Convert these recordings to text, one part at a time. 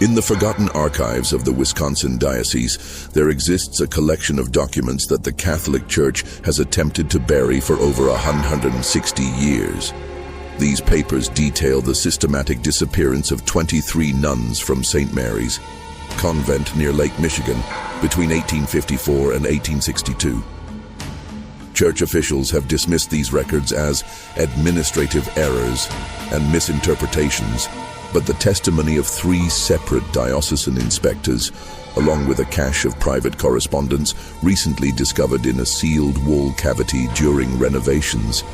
In the forgotten archives of the Wisconsin Diocese, there exists a collection of documents that the Catholic Church has attempted to bury for over 160 years. These papers detail the systematic disappearance of 23 nuns from St. Mary's Convent near Lake Michigan between 1854 and 1862. Church officials have dismissed these records as administrative errors and misinterpretations, but the testimony of 3 separate diocesan inspectors, along with a cache of private correspondence recently discovered in a sealed wall cavity during renovations,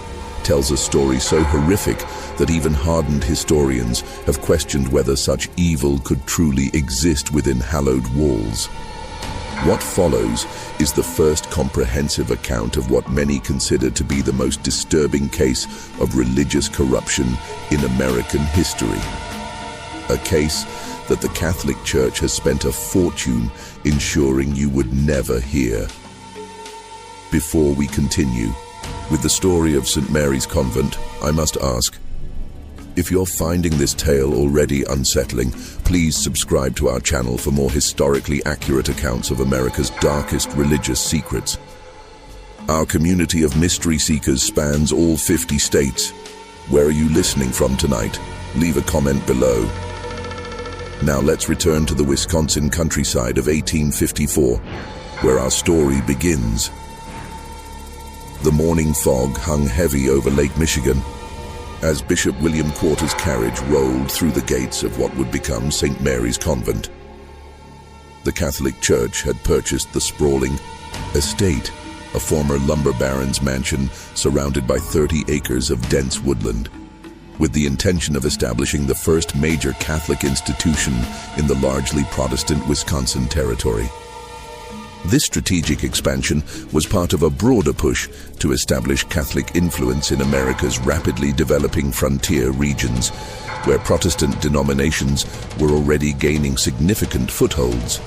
tells a story so horrific that even hardened historians have questioned whether such evil could truly exist within hallowed walls. What follows is the first comprehensive account of what many consider to be the most disturbing case of religious corruption in American history. A case that the Catholic Church has spent a fortune ensuring you would never hear. Before we continue with the story of St. Mary's Convent, I must ask, if you're finding this tale already unsettling, please subscribe to our channel for more historically accurate accounts of America's darkest religious secrets. Our community of mystery seekers spans all 50 states. Where are you listening from tonight? Leave a comment below. Now let's return to the Wisconsin countryside of 1854, where our story begins. The morning fog hung heavy over Lake Michigan as Bishop William Quarter's carriage rolled through the gates of what would become St. Mary's Convent. The Catholic Church had purchased the sprawling estate, a former lumber baron's mansion surrounded by 30 acres of dense woodland, with the intention of establishing the first major Catholic institution in the largely Protestant Wisconsin territory. This strategic expansion was part of a broader push to establish Catholic influence in America's rapidly developing frontier regions, where Protestant denominations were already gaining significant footholds.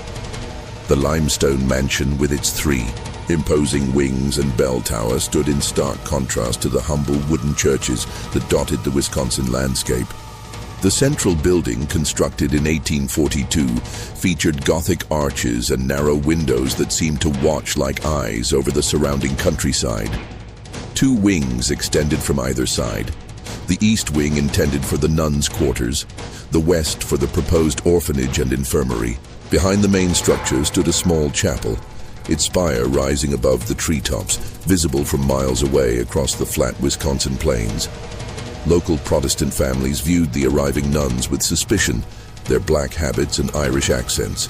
The limestone mansion with its 3 imposing wings and bell tower stood in stark contrast to the humble wooden churches that dotted the Wisconsin landscape. The central building, constructed in 1842, featured Gothic arches and narrow windows that seemed to watch like eyes over the surrounding countryside. 2 wings extended from either side. The east wing intended for the nuns' quarters, the west for the proposed orphanage and infirmary. Behind the main structure stood a small chapel, its spire rising above the treetops, visible from miles away across the flat Wisconsin plains. Local Protestant families viewed the arriving nuns with suspicion, their black habits and Irish accents,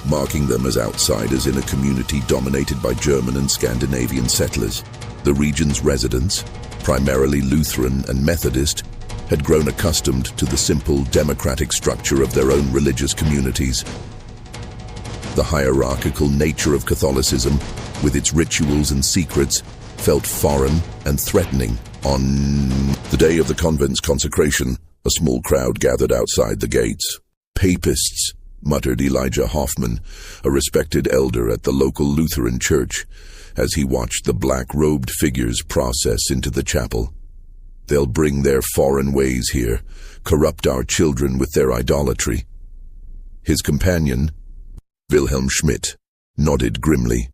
marking them as outsiders in a community dominated by German and Scandinavian settlers. The region's residents, primarily Lutheran and Methodist, had grown accustomed to the simple democratic structure of their own religious communities. The hierarchical nature of Catholicism, with its rituals and secrets, felt foreign and threatening. On the day of the convent's consecration, a small crowd gathered outside the gates. "Papists," muttered Elijah Hoffman, a respected elder at the local Lutheran church, as he watched the black-robed figures process into the chapel. "They'll bring their foreign ways here, corrupt our children with their idolatry." His companion, Wilhelm Schmidt, nodded grimly.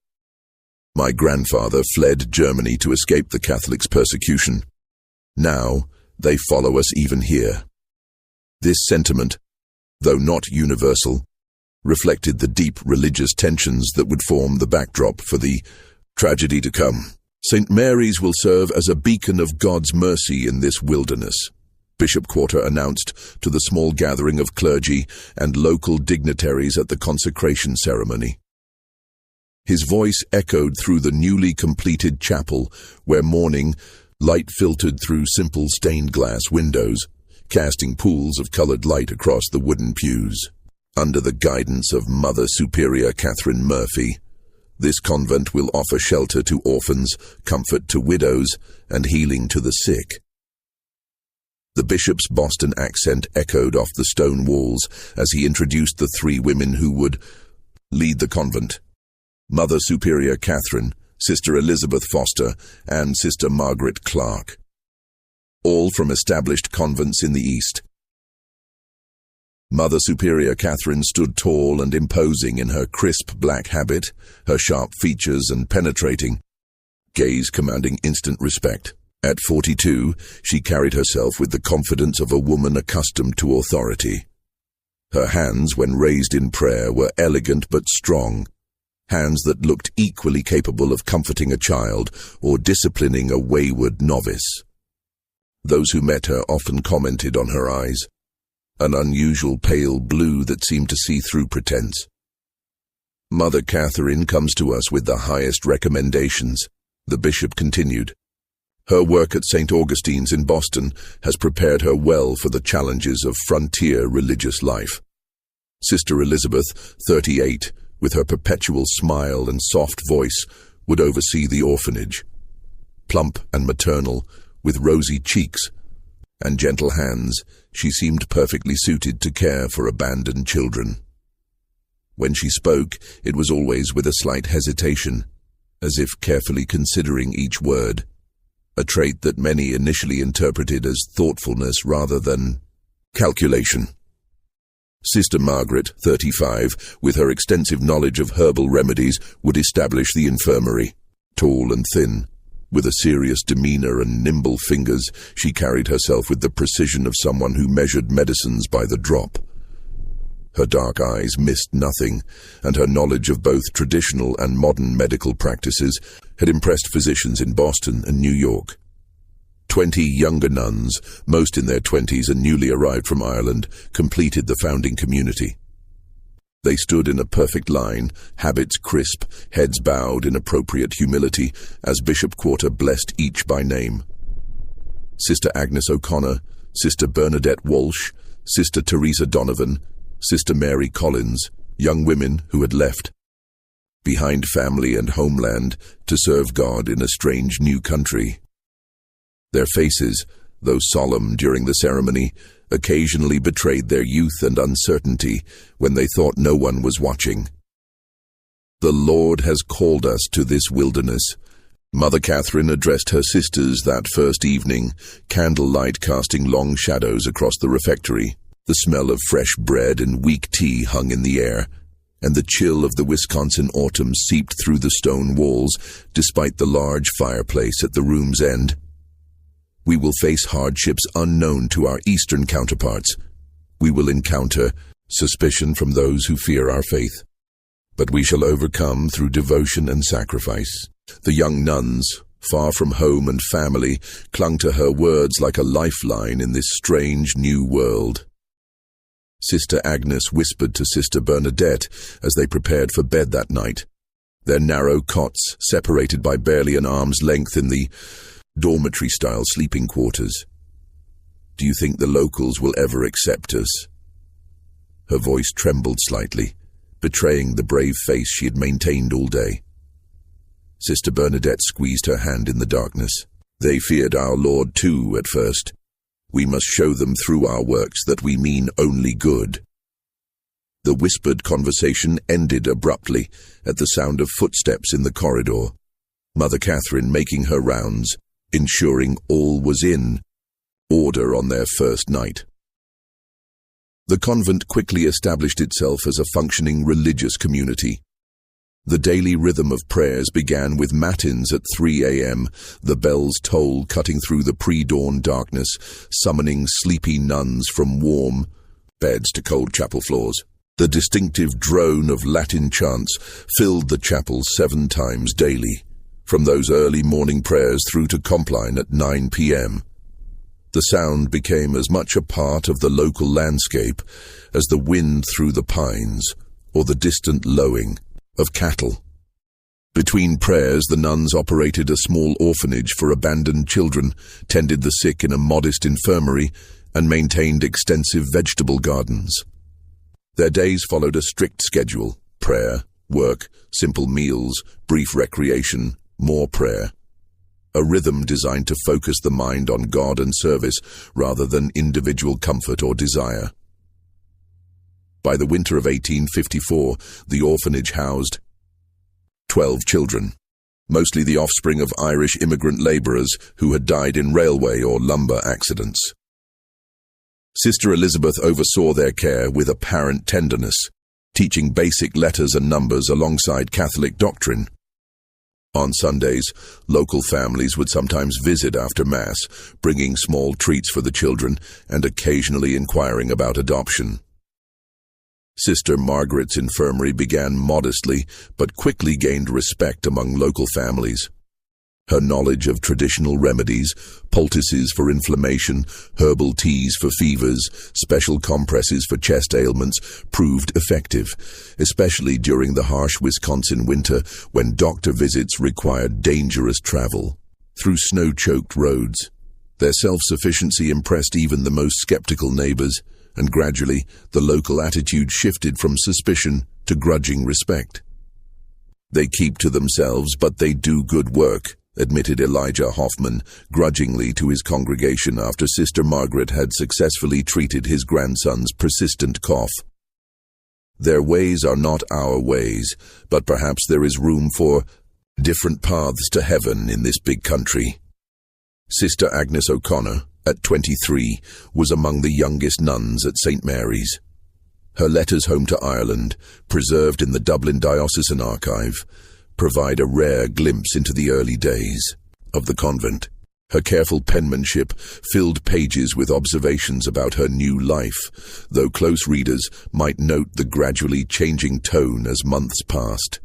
"My grandfather fled Germany to escape the Catholics' persecution. Now they follow us even here." This sentiment, though not universal, reflected the deep religious tensions that would form the backdrop for the tragedy to come. "St. Mary's will serve as a beacon of God's mercy in this wilderness," Bishop Quarter announced to the small gathering of clergy and local dignitaries at the consecration ceremony. His voice echoed through the newly completed chapel, where morning light filtered through simple stained glass windows, casting pools of colored light across the wooden pews. Under the guidance of Mother Superior Catherine Murphy, this convent will offer shelter to orphans, comfort to widows, and healing to the sick. The bishop's Boston accent echoed off the stone walls as he introduced the 3 women who would lead the convent: Mother Superior Catherine, Sister Elizabeth Foster, and Sister Margaret Clark, all from established convents in the East. Mother Superior Catherine stood tall and imposing in her crisp black habit, her sharp features and penetrating gaze commanding instant respect. At 42, she carried herself with the confidence of a woman accustomed to authority. Her hands, when raised in prayer, were elegant but strong, hands that looked equally capable of comforting a child or disciplining a wayward novice. Those who met her often commented on her eyes, an unusual pale blue that seemed to see through pretense. Mother Catherine comes to us with the highest recommendations, the bishop continued. Her work at St. Augustine's in Boston has prepared her well for the challenges of frontier religious life. Sister Elizabeth, 38, with her perpetual smile and soft voice, would oversee the orphanage. Plump and maternal, with rosy cheeks and gentle hands, she seemed perfectly suited to care for abandoned children. When she spoke, it was always with a slight hesitation, as if carefully considering each word, a trait that many initially interpreted as thoughtfulness rather than calculation. Sister Margaret, 35, with her extensive knowledge of herbal remedies, would establish the infirmary. Tall and thin, with a serious demeanor and nimble fingers, she carried herself with the precision of someone who measured medicines by the drop. Her dark eyes missed nothing, and her knowledge of both traditional and modern medical practices had impressed physicians in Boston and New York. 20 younger nuns, most in their 20s and newly arrived from Ireland, completed the founding community. They stood in a perfect line, habits crisp, heads bowed in appropriate humility, as Bishop Quarter blessed each by name. Sister Agnes O'Connor, Sister Bernadette Walsh, Sister Teresa Donovan, Sister Mary Collins, young women who had left behind family and homeland to serve God in a strange new country. Their faces, though solemn during the ceremony, occasionally betrayed their youth and uncertainty when they thought no one was watching. The Lord has called us to this wilderness. Mother Catherine addressed her sisters that first evening, candlelight casting long shadows across the refectory. The smell of fresh bread and weak tea hung in the air, and the chill of the Wisconsin autumn seeped through the stone walls despite the large fireplace at the room's end. We will face hardships unknown to our Eastern counterparts. We will encounter suspicion from those who fear our faith. But we shall overcome through devotion and sacrifice. The young nuns, far from home and family, clung to her words like a lifeline in this strange new world. Sister Agnes whispered to Sister Bernadette as they prepared for bed that night, their narrow cots separated by barely an arm's length in the dormitory-style sleeping quarters. "Do you think the locals will ever accept us?" Her voice trembled slightly, betraying the brave face she had maintained all day. Sister Bernadette squeezed her hand in the darkness. "They feared our Lord too at first. We must show them through our works that we mean only good." The whispered conversation ended abruptly at the sound of footsteps in the corridor, Mother Catherine making her rounds, ensuring all was in order on their first night. The convent quickly established itself as a functioning religious community. The daily rhythm of prayers began with matins at 3 a.m., the bells tolled cutting through the pre-dawn darkness, summoning sleepy nuns from warm beds to cold chapel floors. The distinctive drone of Latin chants filled the chapel 7 times daily, from those early morning prayers through to Compline at 9 p.m. The sound became as much a part of the local landscape as the wind through the pines or the distant lowing of cattle. Between prayers, the nuns operated a small orphanage for abandoned children, tended the sick in a modest infirmary, and maintained extensive vegetable gardens. Their days followed a strict schedule: prayer, work, simple meals, brief recreation, more prayer. A rhythm designed to focus the mind on God and service rather than individual comfort or desire. By the winter of 1854, the orphanage housed 12 children, mostly the offspring of Irish immigrant labourers who had died in railway or lumber accidents. Sister Elizabeth oversaw their care with apparent tenderness, teaching basic letters and numbers alongside Catholic doctrine. On Sundays, local families would sometimes visit after Mass, bringing small treats for the children and occasionally inquiring about adoption. Sister Margaret's infirmary began modestly, but quickly gained respect among local families. Her knowledge of traditional remedies, poultices for inflammation, herbal teas for fevers, special compresses for chest ailments, proved effective, especially during the harsh Wisconsin winter when doctor visits required dangerous travel through snow-choked roads. Their self-sufficiency impressed even the most skeptical neighbors, and gradually the local attitude shifted from suspicion to grudging respect. "They keep to themselves, but they do good work," admitted Elijah Hoffman grudgingly to his congregation after Sister Margaret had successfully treated his grandson's persistent cough. "Their ways are not our ways, but perhaps there is room for different paths to heaven in this big country." Sister Agnes O'Connor, at 23, was among the youngest nuns at St. Mary's. Her letters home to Ireland, preserved in the Dublin Diocesan Archive, provide a rare glimpse into the early days of the convent. Her careful penmanship filled pages with observations about her new life, though close readers might note the gradually changing tone as months passed.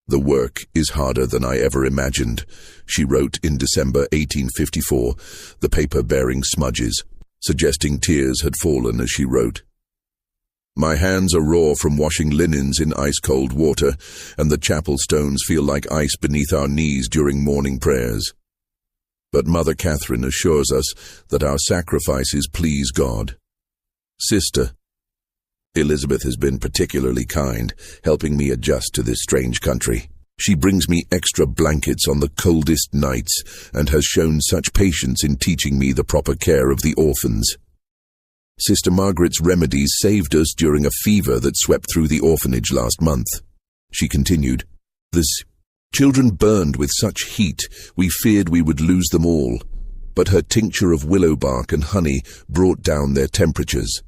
"The work is harder than I ever imagined," she wrote in December 1854, the paper bearing smudges, suggesting tears had fallen as she wrote. "My hands are raw from washing linens in ice-cold water, and the chapel stones feel like ice beneath our knees during morning prayers. But Mother Catherine assures us that our sacrifices please God. Sister Elizabeth has been particularly kind, helping me adjust to this strange country. She brings me extra blankets on the coldest nights and has shown such patience in teaching me the proper care of the orphans. Sister Margaret's remedies saved us during a fever that swept through the orphanage last month." She continued, "The children burned with such heat we feared we would lose them all, but her tincture of willow bark and honey brought down their temperatures.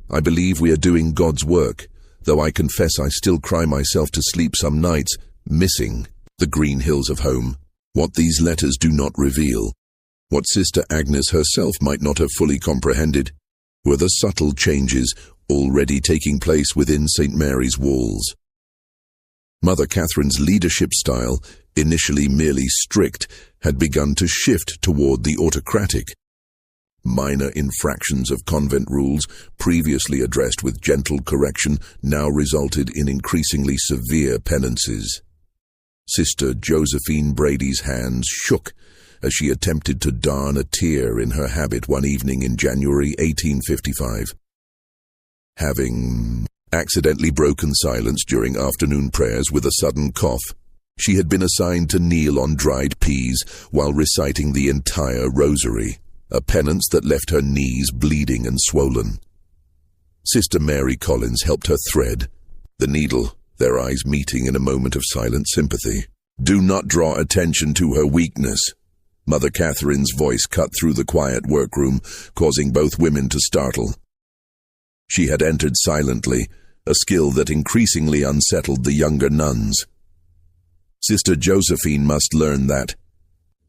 I believe we are doing God's work, though I confess I still cry myself to sleep some nights, missing the green hills of home. What these letters do not reveal, what Sister Agnes herself might not have fully comprehended, were the subtle changes already taking place within St. Mary's walls. Mother Catherine's leadership style, initially merely strict, had begun to shift toward the autocratic. Minor infractions of convent rules, previously addressed with gentle correction, now resulted in increasingly severe penances. Sister Josephine Brady's hands shook as she attempted to darn a tear in her habit one evening in January 1855. Having accidentally broken silence during afternoon prayers with a sudden cough, she had been assigned to kneel on dried peas while reciting the entire rosary, a penance that left her knees bleeding and swollen. Sister Mary Collins helped her thread the needle, their eyes meeting in a moment of silent sympathy. "Do not draw attention to her weakness." Mother Catherine's voice cut through the quiet workroom, causing both women to startle. She had entered silently, a skill that increasingly unsettled the younger nuns. Sister Josephine must learn that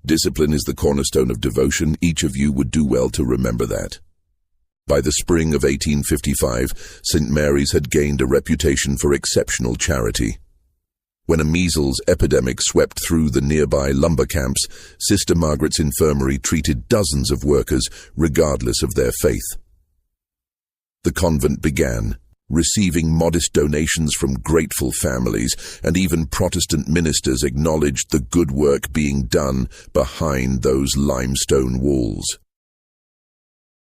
discipline is the cornerstone of devotion. Each of you would do well to remember that. By the spring of 1855, St. Mary's had gained a reputation for exceptional charity. When a measles epidemic swept through the nearby lumber camps, Sister Margaret's infirmary treated dozens of workers, regardless of their faith. The convent began, receiving modest donations from grateful families, and even Protestant ministers acknowledged the good work being done behind those limestone walls.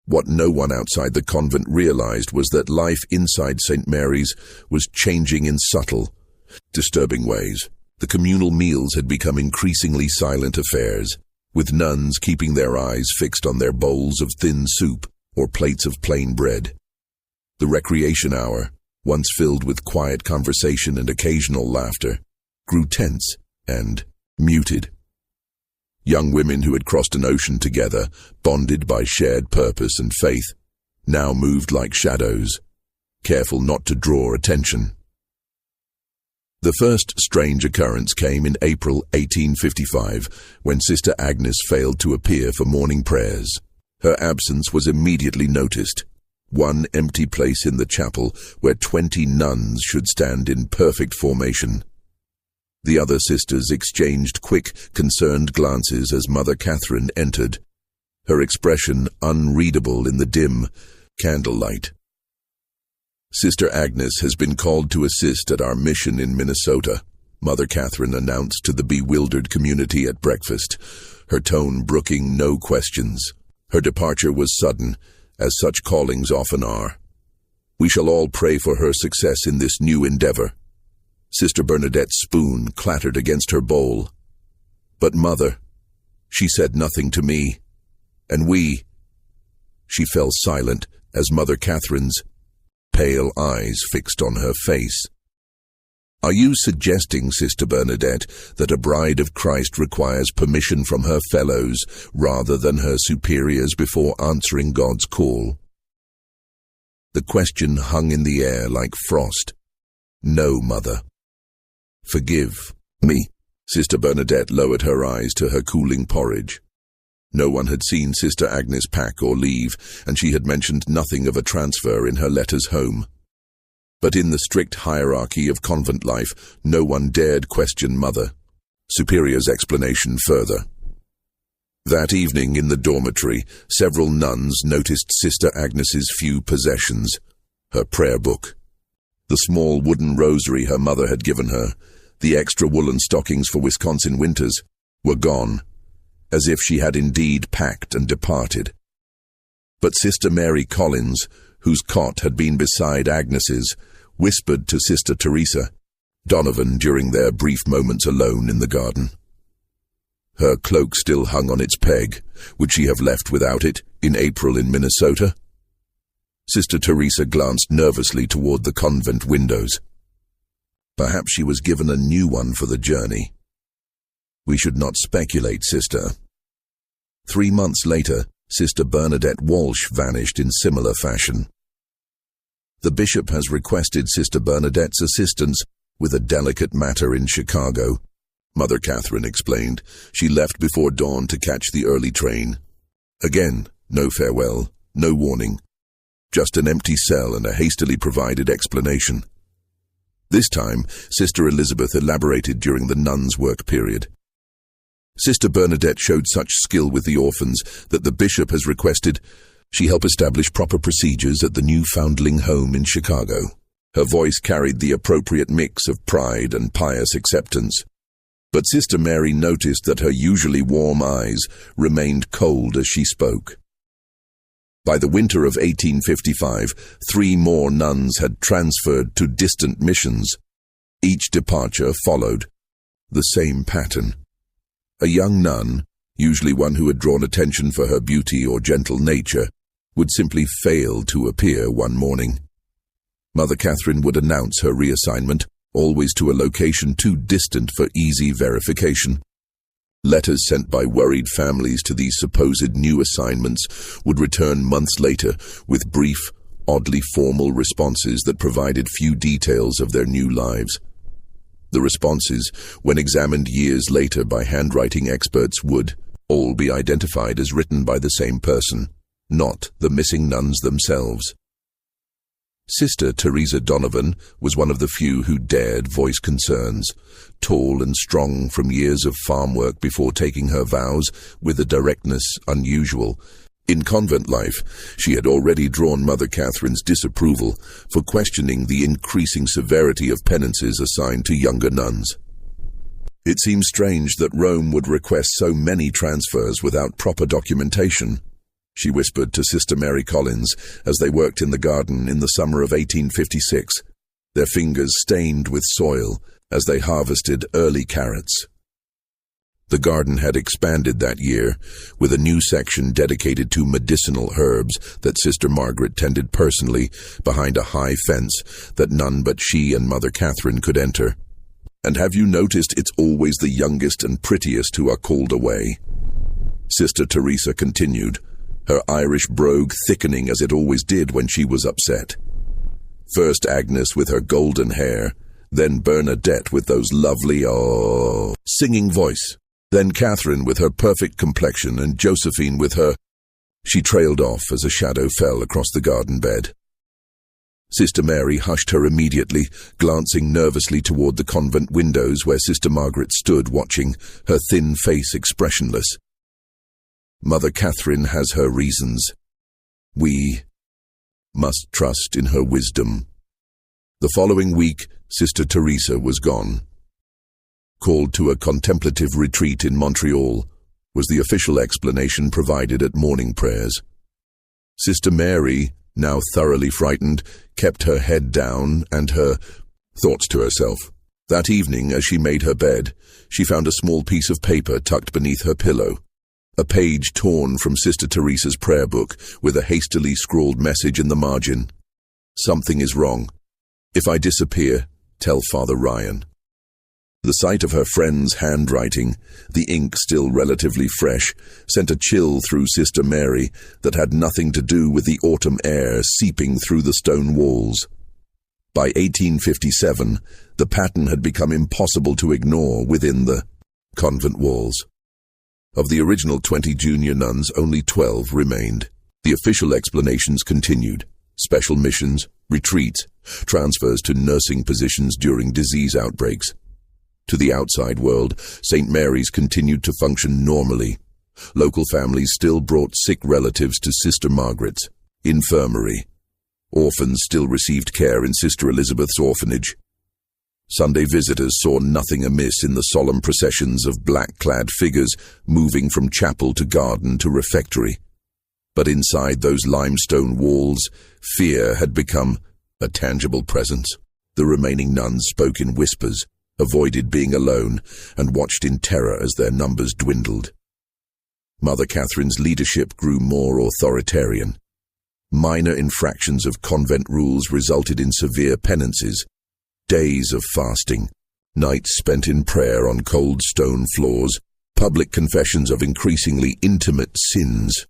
What no one outside the convent realized was that life inside St. Mary's was changing in subtle, disturbing ways. The communal meals had become increasingly silent affairs, with nuns keeping their eyes fixed on their bowls of thin soup or plates of plain bread. The recreation hour, once filled with quiet conversation and occasional laughter, grew tense and muted. Young women who had crossed an ocean together, bonded by shared purpose and faith, now moved like shadows, careful not to draw attention. The first strange occurrence came in April 1855, when Sister Agnes failed to appear for morning prayers. Her absence was immediately noticed. One empty place in the chapel where 20 nuns should stand in perfect formation. The other sisters exchanged quick, concerned glances as Mother Catherine entered, her expression unreadable in the dim candlelight. "Sister Agnes has been called to assist at our mission in Minnesota," Mother Catherine announced to the bewildered community at breakfast, her tone brooking no questions. Her departure was sudden, as such callings often are. "We shall all pray for her success in this new endeavor." Sister Bernadette's spoon clattered against her bowl. "But Mother, she said nothing to me. And we—" She fell silent as Mother Catherine's pale eyes fixed on her face. "Are you suggesting, Sister Bernadette, that a bride of Christ requires permission from her fellows rather than her superiors before answering God's call?" The question hung in the air like frost. "No, Mother." "Forgive me." Sister Bernadette lowered her eyes to her cooling porridge. No one had seen Sister Agnes pack or leave, and she had mentioned nothing of a transfer in her letters home. But in the strict hierarchy of convent life, no one dared question Mother Superior's explanation further. That evening in the dormitory, several nuns noticed Sister Agnes's few possessions: her prayer book, the small wooden rosary her mother had given her, the extra woolen stockings for Wisconsin winters, were gone, as if she had indeed packed and departed. But Sister Mary Collins, whose cot had been beside Agnes's, whispered to Sister Teresa Donovan during their brief moments alone in the garden. Her cloak still hung on its peg. Would she have left without it in April in Minnesota? Sister Teresa glanced nervously toward the convent windows. Perhaps she was given a new one for the journey. "We should not speculate, Sister." 3 months later, Sister Bernadette Walsh vanished in similar fashion. "The bishop has requested Sister Bernadette's assistance with a delicate matter in Chicago," Mother Catherine explained. "She left before dawn to catch the early train. Again, no farewell, no warning. Just an empty cell and a hastily provided explanation." This time, Sister Elizabeth elaborated during the nuns' work period. "Sister Bernadette showed such skill with the orphans that the bishop has requested she help establish proper procedures at the new foundling home in Chicago." Her voice carried the appropriate mix of pride and pious acceptance. But Sister Mary noticed that her usually warm eyes remained cold as she spoke. By the winter of 1855, 3 more nuns had transferred to distant missions. Each departure followed the same pattern. A young nun, usually one who had drawn attention for her beauty or gentle nature, would simply fail to appear one morning. Mother Catherine would announce her reassignment, always to a location too distant for easy verification. Letters sent by worried families to these supposed new assignments would return months later with brief, oddly formal responses that provided few details of their new lives. The responses, when examined years later by handwriting experts, would all be identified as written by the same person, not the missing nuns themselves. Sister Teresa Donovan was one of the few who dared voice concerns, tall and strong from years of farm work before taking her vows with a directness unusual. In convent life, she had already drawn Mother Catherine's disapproval for questioning the increasing severity of penances assigned to younger nuns. "It seems strange that Rome would request so many transfers without proper documentation," she whispered to Sister Mary Collins as they worked in the garden in the summer of 1856, their fingers stained with soil as they harvested early carrots. The garden had expanded that year, with a new section dedicated to medicinal herbs that Sister Margaret tended personally behind a high fence that none but she and Mother Catherine could enter. "And have you noticed it's always the youngest and prettiest who are called away?" Sister Teresa continued, her Irish brogue thickening as it always did when she was upset. First Agnes with her golden hair, then Bernadette with those lovely, singing voice, then Catherine with her perfect complexion, and Josephine with her... She trailed off as a shadow fell across the garden bed. Sister Mary hushed her immediately, glancing nervously toward the convent windows where Sister Margaret stood watching, her thin face expressionless. Mother Catherine has her reasons. We must trust in her wisdom. The following week, Sister Teresa was gone. Called to a contemplative retreat in Montreal was the official explanation provided at morning prayers. Sister Mary, now thoroughly frightened, kept her head down and her thoughts to herself. That evening, as she made her bed, she found a small piece of paper tucked beneath her pillow. A page torn from Sister Teresa's prayer book with a hastily scrawled message in the margin. Something is wrong. If I disappear, tell Father Ryan. The sight of her friend's handwriting, the ink still relatively fresh, sent a chill through Sister Mary that had nothing to do with the autumn air seeping through the stone walls. By 1857, the pattern had become impossible to ignore within the convent walls. Of the original 20 junior nuns, only 12 remained. The official explanations continued. Special missions, retreats, transfers to nursing positions during disease outbreaks. To the outside world, St. Mary's continued to function normally. Local families still brought sick relatives to Sister Margaret's infirmary. Orphans still received care in Sister Elizabeth's orphanage. Sunday visitors saw nothing amiss in the solemn processions of black-clad figures moving from chapel to garden to refectory. But inside those limestone walls, fear had become a tangible presence. The remaining nuns spoke in whispers, avoided being alone, and watched in terror as their numbers dwindled. Mother Catherine's leadership grew more authoritarian. Minor infractions of convent rules resulted in severe penances, days of fasting, nights spent in prayer on cold stone floors, public confessions of increasingly intimate sins.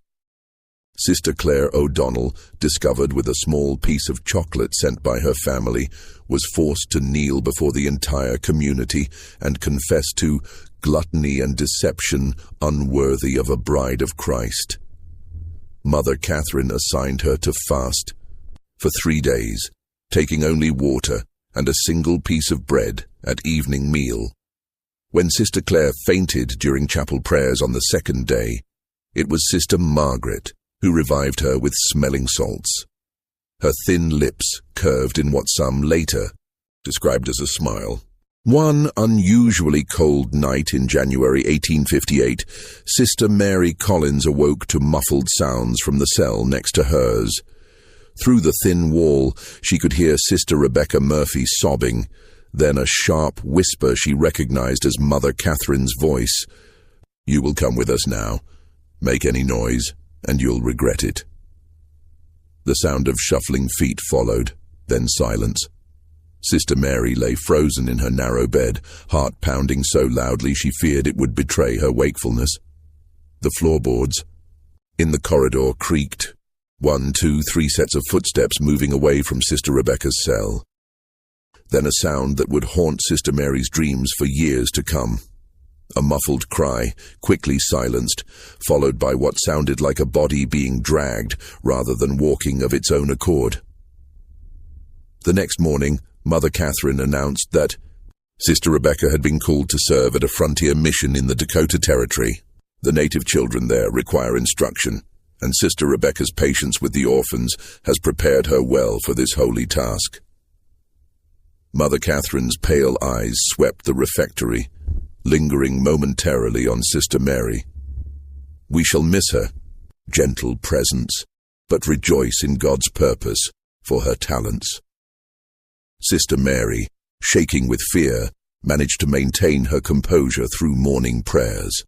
Sister Claire O'Donnell, discovered with a small piece of chocolate sent by her family, was forced to kneel before the entire community and confess to gluttony and deception unworthy of a bride of Christ. Mother Catherine assigned her to fast for 3 days, taking only water and a single piece of bread at evening meal. When Sister Claire fainted during chapel prayers on the second day, it was Sister Margaret who revived her with smelling salts. Her thin lips curved in what some later described as a smile. One unusually cold night in January 1858, Sister Mary Collins awoke to muffled sounds from the cell next to hers. Through the thin wall, she could hear Sister Rebecca Murphy sobbing, then a sharp whisper she recognized as Mother Catherine's voice. "You will come with us now. Make any noise, and you'll regret it." The sound of shuffling feet followed, then silence. Sister Mary lay frozen in her narrow bed, heart pounding so loudly she feared it would betray her wakefulness. The floorboards in the corridor creaked. 1, 2, 3 sets of footsteps moving away from Sister Rebecca's cell. Then a sound that would haunt Sister Mary's dreams for years to come. A muffled cry, quickly silenced, followed by what sounded like a body being dragged rather than walking of its own accord. The next morning, Mother Catherine announced that Sister Rebecca had been called to serve at a frontier mission in the Dakota Territory. The native children there require instruction, and Sister Rebecca's patience with the orphans has prepared her well for this holy task. Mother Catherine's pale eyes swept the refectory, lingering momentarily on Sister Mary. We shall miss her, gentle presence, but rejoice in God's purpose for her talents. Sister Mary, shaking with fear, managed to maintain her composure through morning prayers.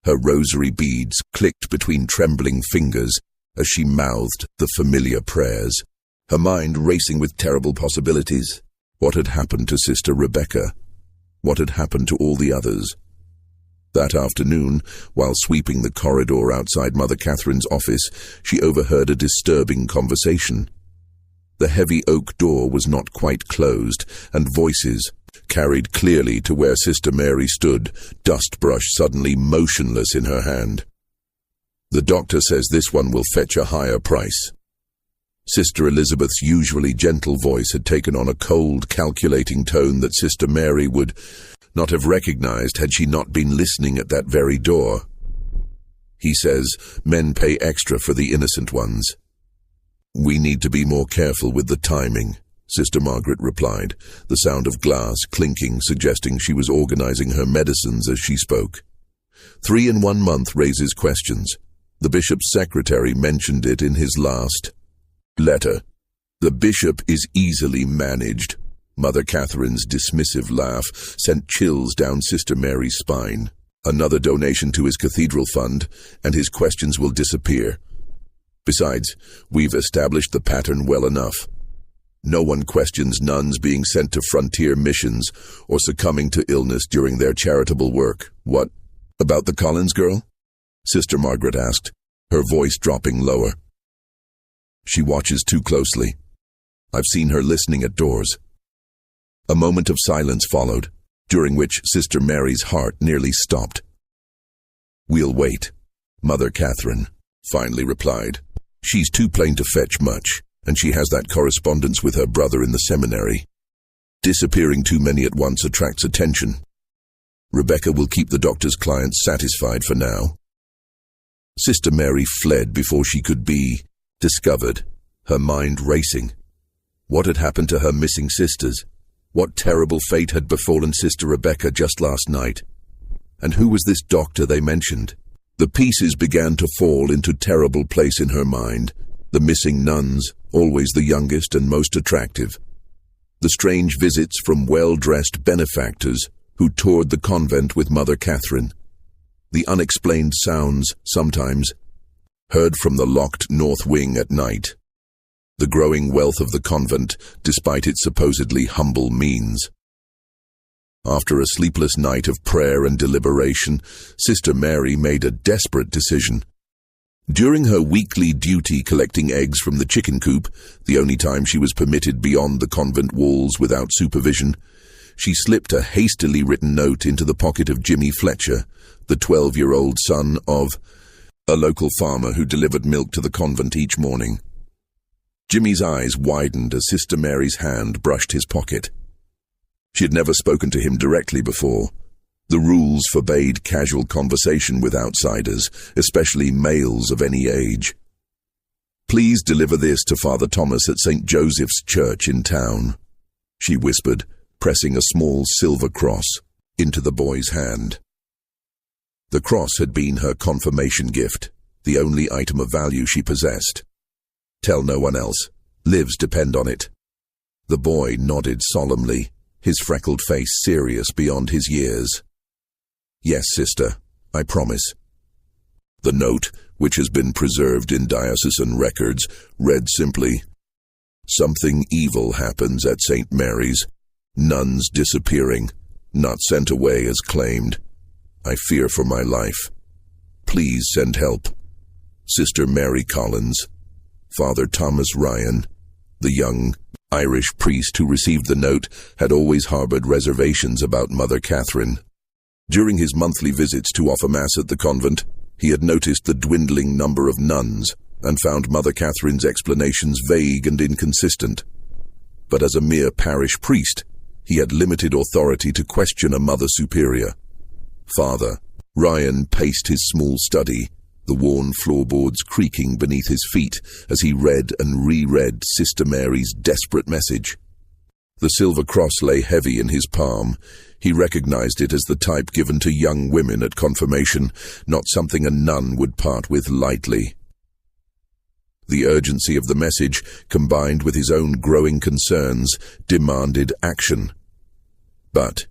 Her rosary beads clicked between trembling fingers as she mouthed the familiar prayers, her mind racing with terrible possibilities. What had happened to Sister Rebecca? What had happened to all the others? That afternoon, while sweeping the corridor outside Mother Catherine's office, she overheard a disturbing conversation. The heavy oak door was not quite closed, and voices carried clearly to where Sister Mary stood, dustbrush suddenly motionless in her hand. "The doctor says this one will fetch a higher price." Sister Elizabeth's usually gentle voice had taken on a cold, calculating tone that Sister Mary would not have recognized had she not been listening at that very door. "He says men pay extra for the innocent ones." "We need to be more careful with the timing," Sister Margaret replied, the sound of glass clinking suggesting she was organizing her medicines as she spoke. 3 in 1 month raises questions. The bishop's secretary mentioned it in his last letter. "The bishop is easily managed." Mother Catherine's dismissive laugh sent chills down Sister Mary's spine. "Another donation to his cathedral fund, and his questions will disappear. Besides, we've established the pattern well enough. No one questions nuns being sent to frontier missions or succumbing to illness during their charitable work." "What about the Collins girl?" Sister Margaret asked, her voice dropping lower. "She watches too closely. I've seen her listening at doors." A moment of silence followed, during which Sister Mary's heart nearly stopped. "We'll wait," Mother Catherine finally replied. "She's too plain to fetch much, and she has that correspondence with her brother in the seminary. Disappearing too many at once attracts attention. Rebecca will keep the doctor's clients satisfied for now." Sister Mary fled before she could be discovered, her mind racing. What had happened to her missing sisters? What terrible fate had befallen Sister Rebecca just last night? And who was this doctor they mentioned? The pieces began to fall into terrible place in her mind. The missing nuns, always the youngest and most attractive. The strange visits from well-dressed benefactors who toured the convent with Mother Catherine. The unexplained sounds, sometimes, heard from the locked north wing at night. The growing wealth of the convent, despite its supposedly humble means. After a sleepless night of prayer and deliberation, Sister Mary made a desperate decision. During her weekly duty collecting eggs from the chicken coop, the only time she was permitted beyond the convent walls without supervision, she slipped a hastily written note into the pocket of Jimmy Fletcher, the 12-year-old son of a local farmer who delivered milk to the convent each morning. Jimmy's eyes widened as Sister Mary's hand brushed his pocket. She had never spoken to him directly before. The rules forbade casual conversation with outsiders, especially males of any age. "Please deliver this to Father Thomas at St. Joseph's Church in town," she whispered, pressing a small silver cross into the boy's hand. The cross had been her confirmation gift, the only item of value she possessed. "Tell no one else. Lives depend on it." The boy nodded solemnly, his freckled face serious beyond his years. "Yes, sister, I promise." The note, which has been preserved in diocesan records, read simply, "Something evil happens at St. Mary's. Nuns disappearing, not sent away as claimed. I fear for my life. Please send help. Sister Mary Collins, Father Thomas Ryan." The young Irish priest who received the note had always harbored reservations about Mother Catherine. During his monthly visits to offer Mass at the convent, he had noticed the dwindling number of nuns and found Mother Catherine's explanations vague and inconsistent. But as a mere parish priest, he had limited authority to question a Mother Superior. Father Ryan paced his small study, the worn floorboards creaking beneath his feet as he read and reread Sister Mary's desperate message. The silver cross lay heavy in his palm. He recognized it as the type given to young women at confirmation, not something a nun would part with lightly. The urgency of the message, combined with his own growing concerns, demanded action. But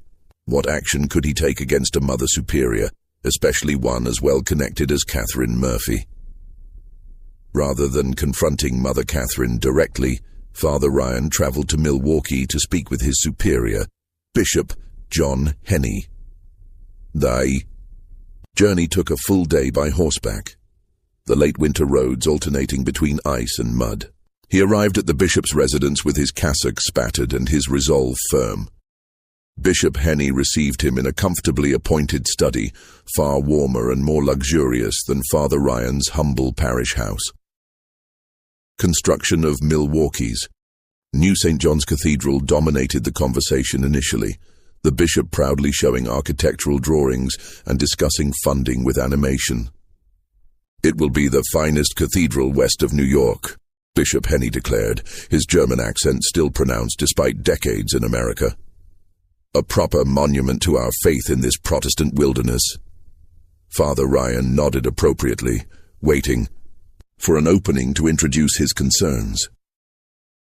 what action could he take against a Mother Superior, especially one as well connected as Catherine Murphy? Rather than confronting Mother Catherine directly, Father Ryan traveled to Milwaukee to speak with his superior, Bishop John Henney. "Thy Journey took a full day by horseback, the late winter roads alternating between ice and mud. He arrived at the bishop's residence with his cassock spattered and his resolve firm. Bishop Henny received him in a comfortably appointed study, far warmer and more luxurious than Father Ryan's humble parish house. Construction of Milwaukee's New St. John's Cathedral dominated the conversation initially, the bishop proudly showing architectural drawings and discussing funding with animation. "It will be the finest cathedral west of New York," Bishop Henny declared, his German accent still pronounced despite decades in America. "A proper monument to our faith in this Protestant wilderness." Father Ryan nodded appropriately, waiting for an opening to introduce his concerns.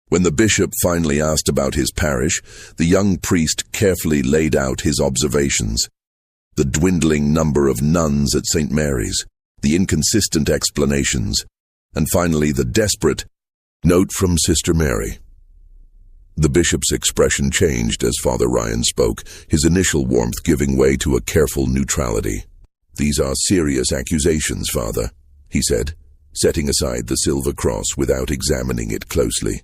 When the bishop finally asked about his parish, the young priest carefully laid out his observations. The dwindling number of nuns at St. Mary's, the inconsistent explanations, and finally the desperate note from Sister Mary. The bishop's expression changed as Father Ryan spoke, his initial warmth giving way to a careful neutrality. "These are serious accusations, Father," he said, setting aside the silver cross without examining it closely.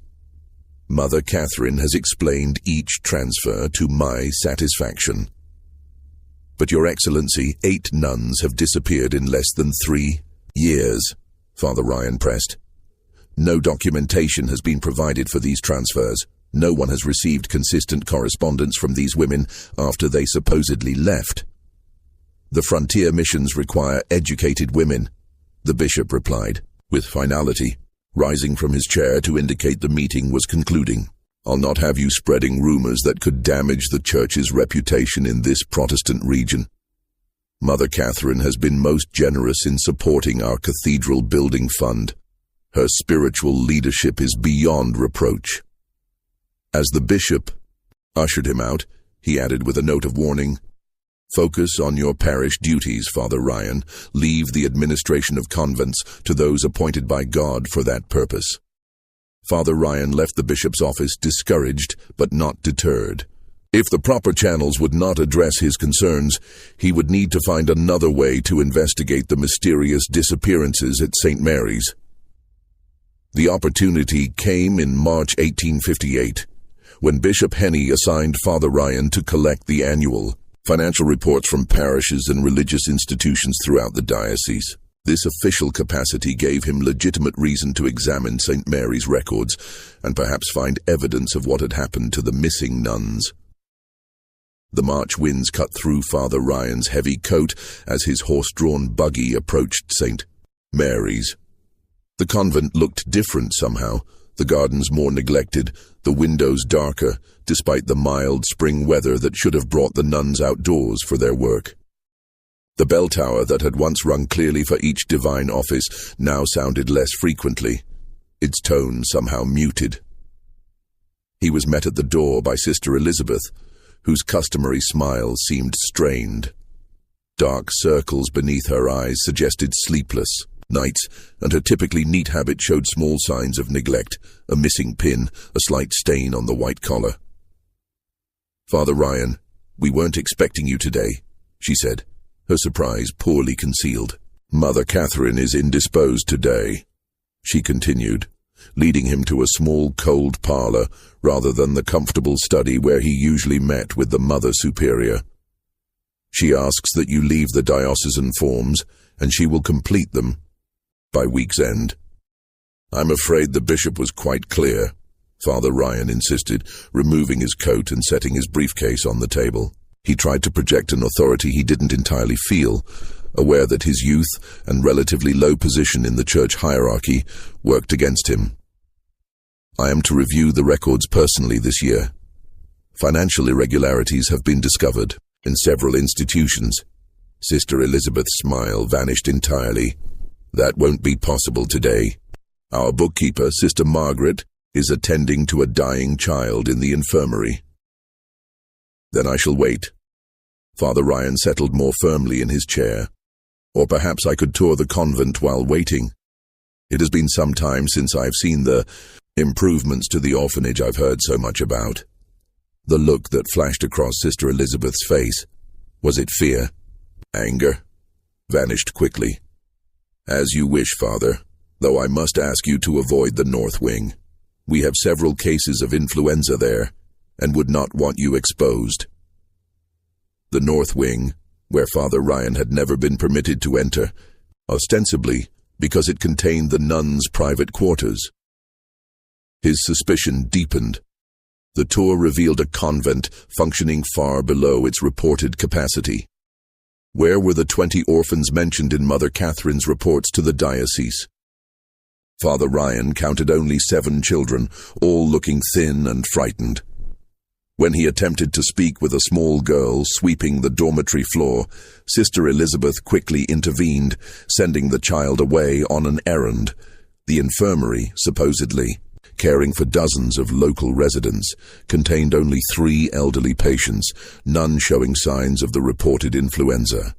"Mother Catherine has explained each transfer to my satisfaction. But Your Excellency, 8 nuns have disappeared in less than 3 years, Father Ryan pressed. "No documentation has been provided for these transfers. No one has received consistent correspondence from these women after they supposedly left. The frontier missions require educated women," the bishop replied, with finality, rising from his chair to indicate the meeting was concluding. "I'll not have you spreading rumors that could damage the Church's reputation in this Protestant region. Mother Catherine has been most generous in supporting our cathedral building fund. Her spiritual leadership is beyond reproach." As the bishop ushered him out, he added with a note of warning, "Focus on your parish duties, Father Ryan. Leave the administration of convents to those appointed by God for that purpose." Father Ryan left the bishop's office discouraged but not deterred. If the proper channels would not address his concerns, he would need to find another way to investigate the mysterious disappearances at St. Mary's. The opportunity came in March 1858, when Bishop Henny assigned Father Ryan to collect the annual financial reports from parishes and religious institutions throughout the diocese. This official capacity gave him legitimate reason to examine St. Mary's records and perhaps find evidence of what had happened to the missing nuns. The March winds cut through Father Ryan's heavy coat as his horse-drawn buggy approached St. Mary's. The convent looked different somehow, the gardens more neglected, the windows darker, despite the mild spring weather that should have brought the nuns outdoors for their work. The bell tower that had once rung clearly for each divine office now sounded less frequently, its tone somehow muted. He was met at the door by Sister Elizabeth, whose customary smile seemed strained. Dark circles beneath her eyes suggested sleepless nights, and her typically neat habit showed small signs of neglect, a missing pin, a slight stain on the white collar. "Father Ryan, we weren't expecting you today," she said, her surprise poorly concealed. "Mother Catherine is indisposed today," she continued, leading him to a small cold parlor rather than the comfortable study where he usually met with the Mother Superior. "She asks that you leave the diocesan forms, and she will complete them by week's end." "I'm afraid the bishop was quite clear," Father Ryan insisted, removing his coat and setting his briefcase on the table. He tried to project an authority he didn't entirely feel, aware that his youth and relatively low position in the church hierarchy worked against him. "I am to review the records personally this year. Financial irregularities have been discovered in several institutions." Sister Elizabeth's smile vanished entirely. "That won't be possible today. Our bookkeeper, Sister Margaret, is attending to a dying child in the infirmary." "Then I shall wait." Father Ryan settled more firmly in his chair. "Or perhaps I could tour the convent while waiting. It has been some time since I've seen the improvements to the orphanage I've heard so much about." The look that flashed across Sister Elizabeth's face, was it fear? Anger? vanished quickly. As you wish, Father, though I must ask you to avoid the north wing. We have several cases of influenza there, and would not want you exposed. The north wing, where Father Ryan had never been permitted to enter, ostensibly because it contained the nuns' private quarters. His suspicion deepened. The tour revealed a convent functioning far below its reported capacity. Where were the 20 orphans mentioned in Mother Catherine's reports to the diocese? Father Ryan counted only 7 children, all looking thin and frightened. When he attempted to speak with a small girl sweeping the dormitory floor, Sister Elizabeth quickly intervened, sending the child away on an errand. The infirmary, supposedly caring for dozens of local residents, contained only 3 elderly patients, none showing signs of the reported influenza.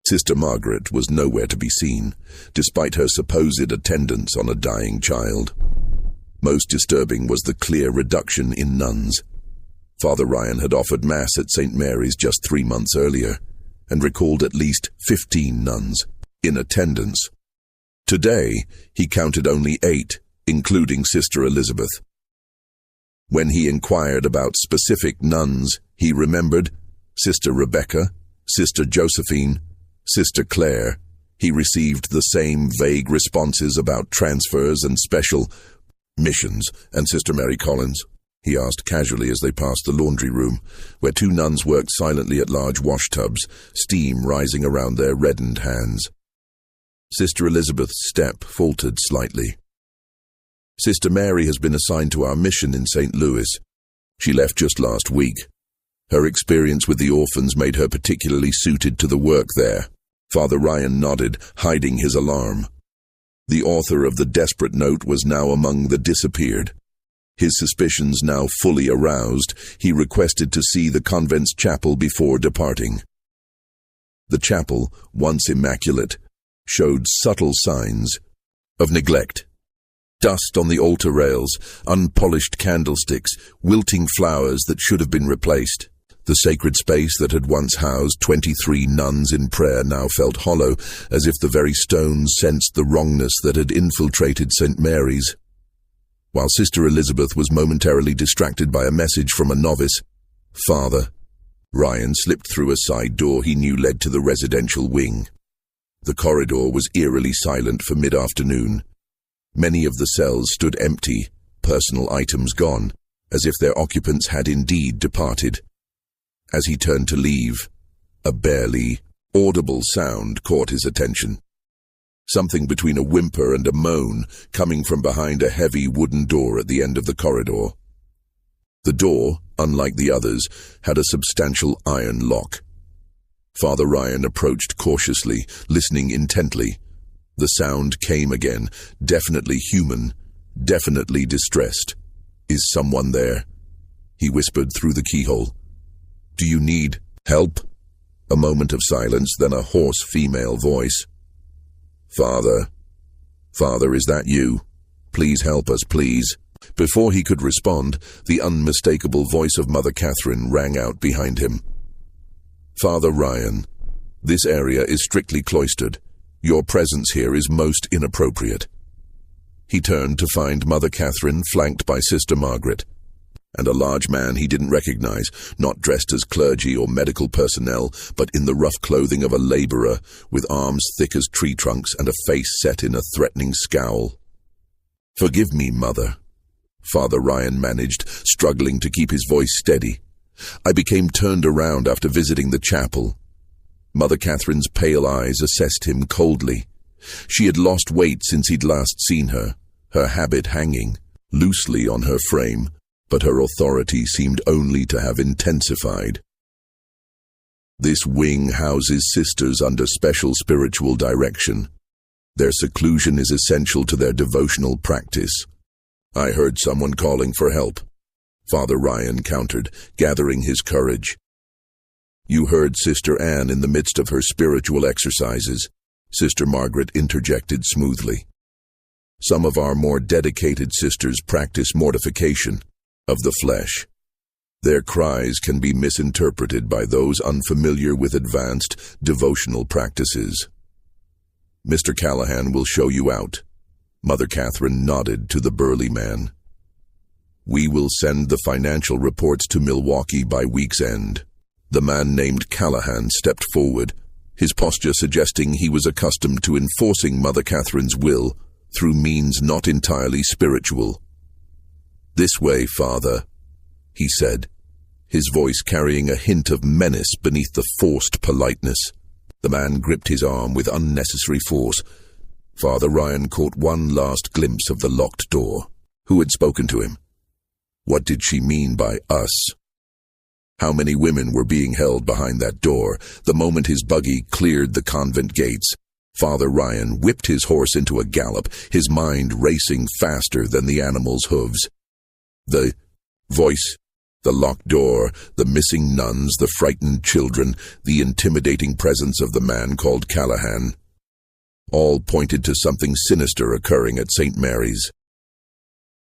Sister Margaret was nowhere to be seen, despite her supposed attendance on a dying child. Most disturbing was the clear reduction in nuns. Father Ryan had offered Mass at St. Mary's just 3 months earlier, and recalled at least 15 nuns in attendance. Today, he counted only 8, including Sister Elizabeth. When he inquired about specific nuns, he remembered Sister Rebecca, Sister Josephine, Sister Claire. He received the same vague responses about transfers and special missions. And Sister Mary Collins? He asked casually as they passed the laundry room, where 2 nuns worked silently at large washtubs, steam rising around their reddened hands. Sister Elizabeth's step faltered slightly. Sister Mary has been assigned to our mission in St. Louis. She left just last week. Her experience with the orphans made her particularly suited to the work there. Father Ryan nodded, hiding his alarm. The author of the desperate note was now among the disappeared. His suspicions now fully aroused, he requested to see the convent's chapel before departing. The chapel, once immaculate, showed subtle signs of neglect. Dust on the altar rails, unpolished candlesticks, wilting flowers that should have been replaced. The sacred space that had once housed 23 nuns in prayer now felt hollow, as if the very stones sensed the wrongness that had infiltrated St. Mary's. While Sister Elizabeth was momentarily distracted by a message from a novice, Father Ryan slipped through a side door he knew led to the residential wing. The corridor was eerily silent for mid-afternoon. Many of the cells stood empty, personal items gone, as if their occupants had indeed departed. As he turned to leave, a barely audible sound caught his attention. Something between a whimper and a moan coming from behind a heavy wooden door at the end of the corridor. The door, unlike the others, had a substantial iron lock. Father Ryan approached cautiously, listening intently. The sound came again, definitely human, definitely distressed. Is someone there? He whispered through the keyhole. Do you need help? A moment of silence, then a hoarse female voice. Father, is that you? Please help us, please. Before he could respond, the unmistakable voice of Mother Catherine rang out behind him. Father Ryan, this area is strictly cloistered. Your presence here is most inappropriate. He turned to find Mother Catherine flanked by Sister Margaret, and a large man he didn't recognize, not dressed as clergy or medical personnel, but in the rough clothing of a laborer, with arms thick as tree trunks and a face set in a threatening scowl. Forgive me, Mother, Father Ryan managed, struggling to keep his voice steady. I became turned around after visiting the chapel. Mother Catherine's pale eyes assessed him coldly. She had lost weight since he'd last seen her, her habit hanging loosely on her frame, but her authority seemed only to have intensified. This wing houses sisters under special spiritual direction. Their seclusion is essential to their devotional practice. I heard someone calling for help, Father Ryan countered, gathering his courage. You heard Sister Anne in the midst of her spiritual exercises, Sister Margaret interjected smoothly. Some of our more dedicated sisters practice mortification of the flesh. Their cries can be misinterpreted by those unfamiliar with advanced devotional practices. "Mr. Callahan will show you out." Mother Catherine nodded to the burly man. "We will send the financial reports to Milwaukee by week's end." The man named Callahan stepped forward, his posture suggesting he was accustomed to enforcing Mother Catherine's will through means not entirely spiritual. "This way, Father," he said, his voice carrying a hint of menace beneath the forced politeness. The man gripped his arm with unnecessary force. Father Ryan caught one last glimpse of the locked door. Who had spoken to him? What did she mean by us? How many women were being held behind that door? The moment his buggy cleared the convent gates, Father Ryan whipped his horse into a gallop, his mind racing faster than the animal's hooves. The voice, the locked door, the missing nuns, the frightened children, the intimidating presence of the man called Callahan, all pointed to something sinister occurring at St. Mary's.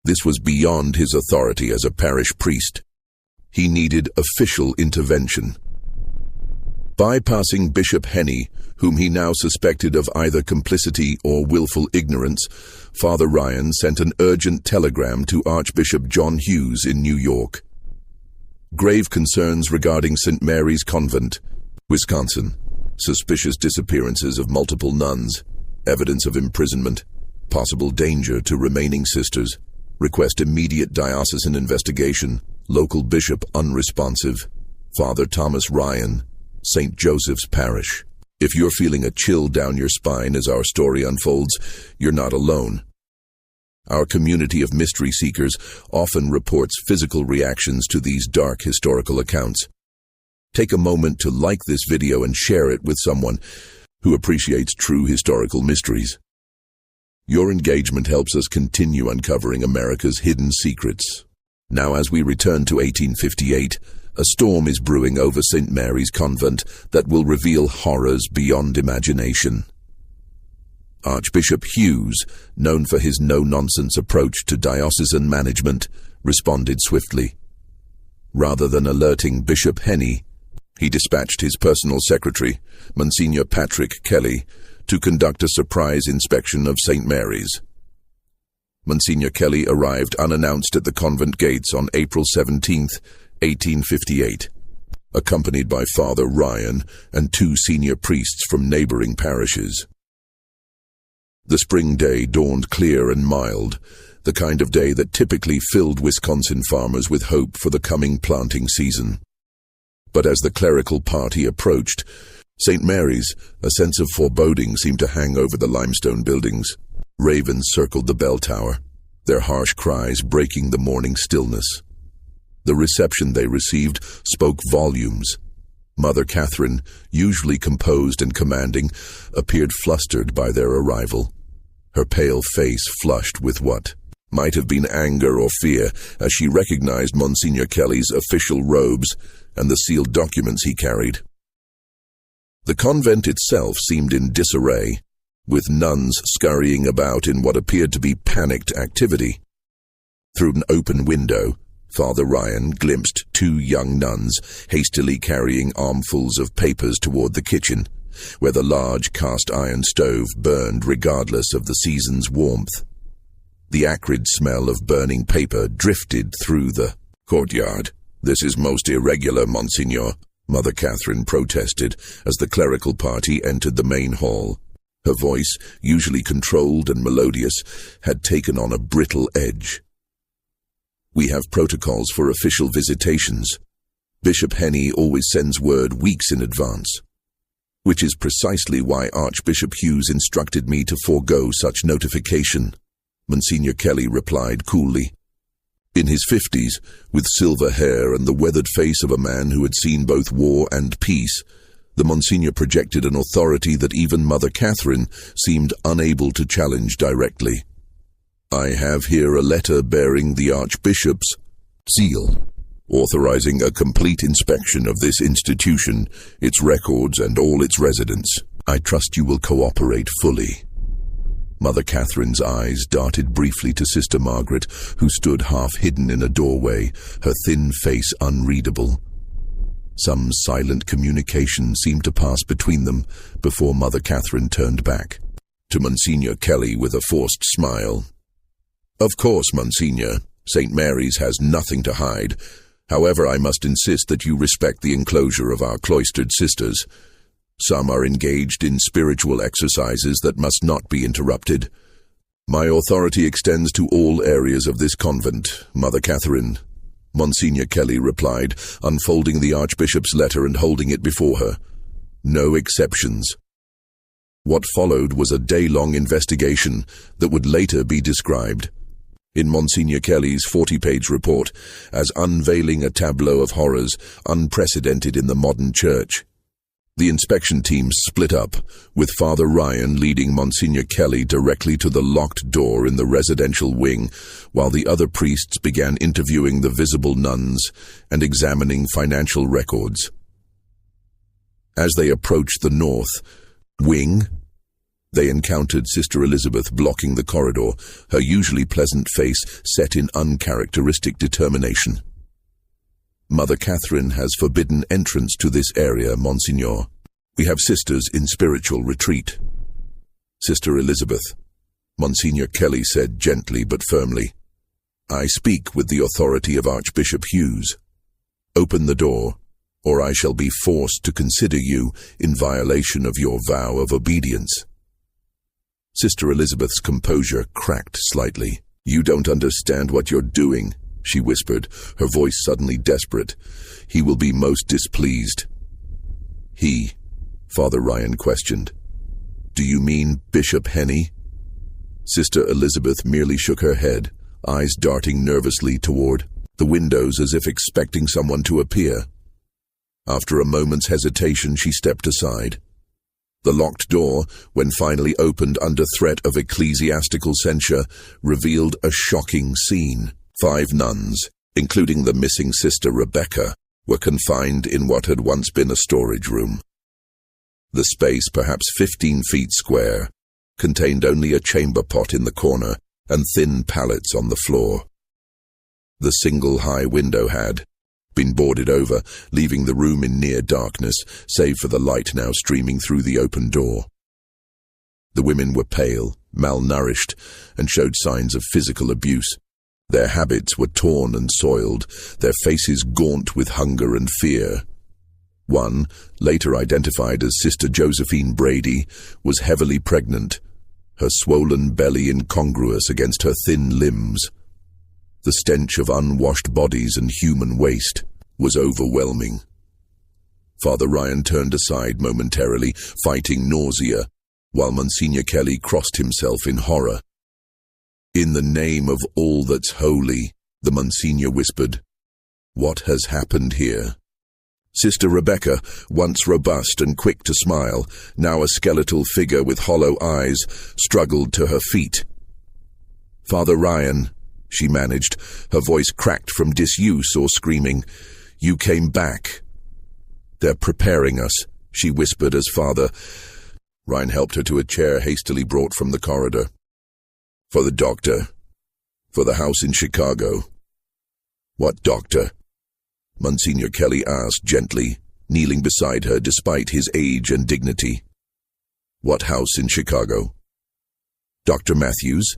This was beyond his authority as a parish priest. He needed official intervention. Bypassing Bishop Henny, whom he now suspected of either complicity or willful ignorance, Father Ryan sent an urgent telegram to Archbishop John Hughes in New York. Grave concerns regarding St. Mary's Convent, Wisconsin. Suspicious disappearances of multiple nuns. Evidence of imprisonment. Possible danger to remaining sisters. Request immediate diocesan investigation. Local bishop unresponsive. Father Thomas Ryan, St. Joseph's Parish. If you're feeling a chill down your spine as our story unfolds, you're not alone. Our community of mystery seekers often reports physical reactions to these dark historical accounts. Take a moment to like this video and share it with someone who appreciates true historical mysteries. Your engagement helps us continue uncovering America's hidden secrets. Now, as we return to 1858, a storm is brewing over St. Mary's Convent that will reveal horrors beyond imagination. Archbishop Hughes, known for his no-nonsense approach to diocesan management, responded swiftly. Rather than alerting Bishop Henny, he dispatched his personal secretary, Monsignor Patrick Kelly, to conduct a surprise inspection of St. Mary's. Monsignor Kelly arrived unannounced at the convent gates on April 17, 1858, accompanied by Father Ryan and 2 senior priests from neighboring parishes. The spring day dawned clear and mild, the kind of day that typically filled Wisconsin farmers with hope for the coming planting season. But as the clerical party approached St. Mary's, a sense of foreboding seemed to hang over the limestone buildings. Ravens circled the bell tower, their harsh cries breaking the morning stillness. The reception they received spoke volumes. Mother Catherine, usually composed and commanding, appeared flustered by their arrival, her pale face flushed with what might have been anger or fear as she recognized Monsignor Kelly's official robes and the sealed documents he carried. The convent itself seemed in disarray, with nuns scurrying about in what appeared to be panicked activity. Through an open window, Father Ryan glimpsed 2 young nuns hastily carrying armfuls of papers toward the kitchen, where the large cast-iron stove burned regardless of the season's warmth. The acrid smell of burning paper drifted through the courtyard. "This is most irregular, Monsignor," Mother Catherine protested as the clerical party entered the main hall. Her voice, usually controlled and melodious, had taken on a brittle edge. "We have protocols for official visitations. Bishop Henny always sends word weeks in advance, which is precisely why Archbishop Hughes instructed me to forego such notification," Monsignor Kelly replied coolly. In his 50s, with silver hair and the weathered face of a man who had seen both war and peace, the Monsignor projected an authority that even Mother Catherine seemed unable to challenge directly. "I have here a letter bearing the Archbishop's seal, authorizing a complete inspection of this institution, its records, and all its residents. I trust you will cooperate fully." Mother Catherine's eyes darted briefly to Sister Margaret, who stood half-hidden in a doorway, her thin face unreadable. Some silent communication seemed to pass between them before Mother Catherine turned back to Monsignor Kelly with a forced smile. "Of course, Monsignor. St. Mary's has nothing to hide. However, I must insist that you respect the enclosure of our cloistered sisters. Some are engaged in spiritual exercises that must not be interrupted. My authority extends to all areas of this convent, Mother Catherine," Monsignor Kelly replied, unfolding the Archbishop's letter and holding it before her. "No exceptions." What followed was a day-long investigation that would later be described in Monsignor Kelly's 40-page report as unveiling a tableau of horrors unprecedented in the modern church. The inspection team split up, with Father Ryan leading Monsignor Kelly directly to the locked door in the residential wing, while the other priests began interviewing the visible nuns and examining financial records. As they approached the north wing, they encountered Sister Elizabeth blocking the corridor, her usually pleasant face set in uncharacteristic determination. "Mother Catherine has forbidden entrance to this area, Monsignor. We have sisters in spiritual retreat." "Sister Elizabeth," Monsignor Kelly said gently but firmly, "I speak with the authority of Archbishop Hughes. Open the door, or I shall be forced to consider you in violation of your vow of obedience." Sister Elizabeth's composure cracked slightly. "You don't understand what you're doing," she whispered, her voice suddenly desperate. "He will be most displeased." "He?" Father Ryan questioned. "Do you mean Bishop Henny?" Sister Elizabeth merely shook her head, eyes darting nervously toward the windows as if expecting someone to appear. After a moment's hesitation, she stepped aside. The locked door, when finally opened under threat of ecclesiastical censure, revealed a shocking scene. 5 nuns, including the missing Sister Rebecca, were confined in what had once been a storage room. The space, perhaps 15 feet square, contained only a chamber pot in the corner and thin pallets on the floor. The single high window had been boarded over, leaving the room in near darkness, save for the light now streaming through the open door. The women were pale, malnourished, and showed signs of physical abuse. Their habits were torn and soiled, their faces gaunt with hunger and fear. One, later identified as Sister Josephine Brady, was heavily pregnant, her swollen belly incongruous against her thin limbs. The stench of unwashed bodies and human waste was overwhelming. Father Ryan turned aside momentarily, fighting nausea, while Monsignor Kelly crossed himself in horror. "In the name of all that's holy," the Monsignor whispered, "what has happened here?" Sister Rebecca, once robust and quick to smile, now a skeletal figure with hollow eyes, struggled to her feet. "Father Ryan," she managed, her voice cracked from disuse or screaming, "you came back." "They're preparing us," she whispered as Father Ryan helped her to a chair hastily brought from the corridor. "For the doctor. For the house in Chicago." "What doctor?" Monsignor Kelly asked gently, kneeling beside her despite his age and dignity. "What house in Chicago?" "Dr. Matthews,"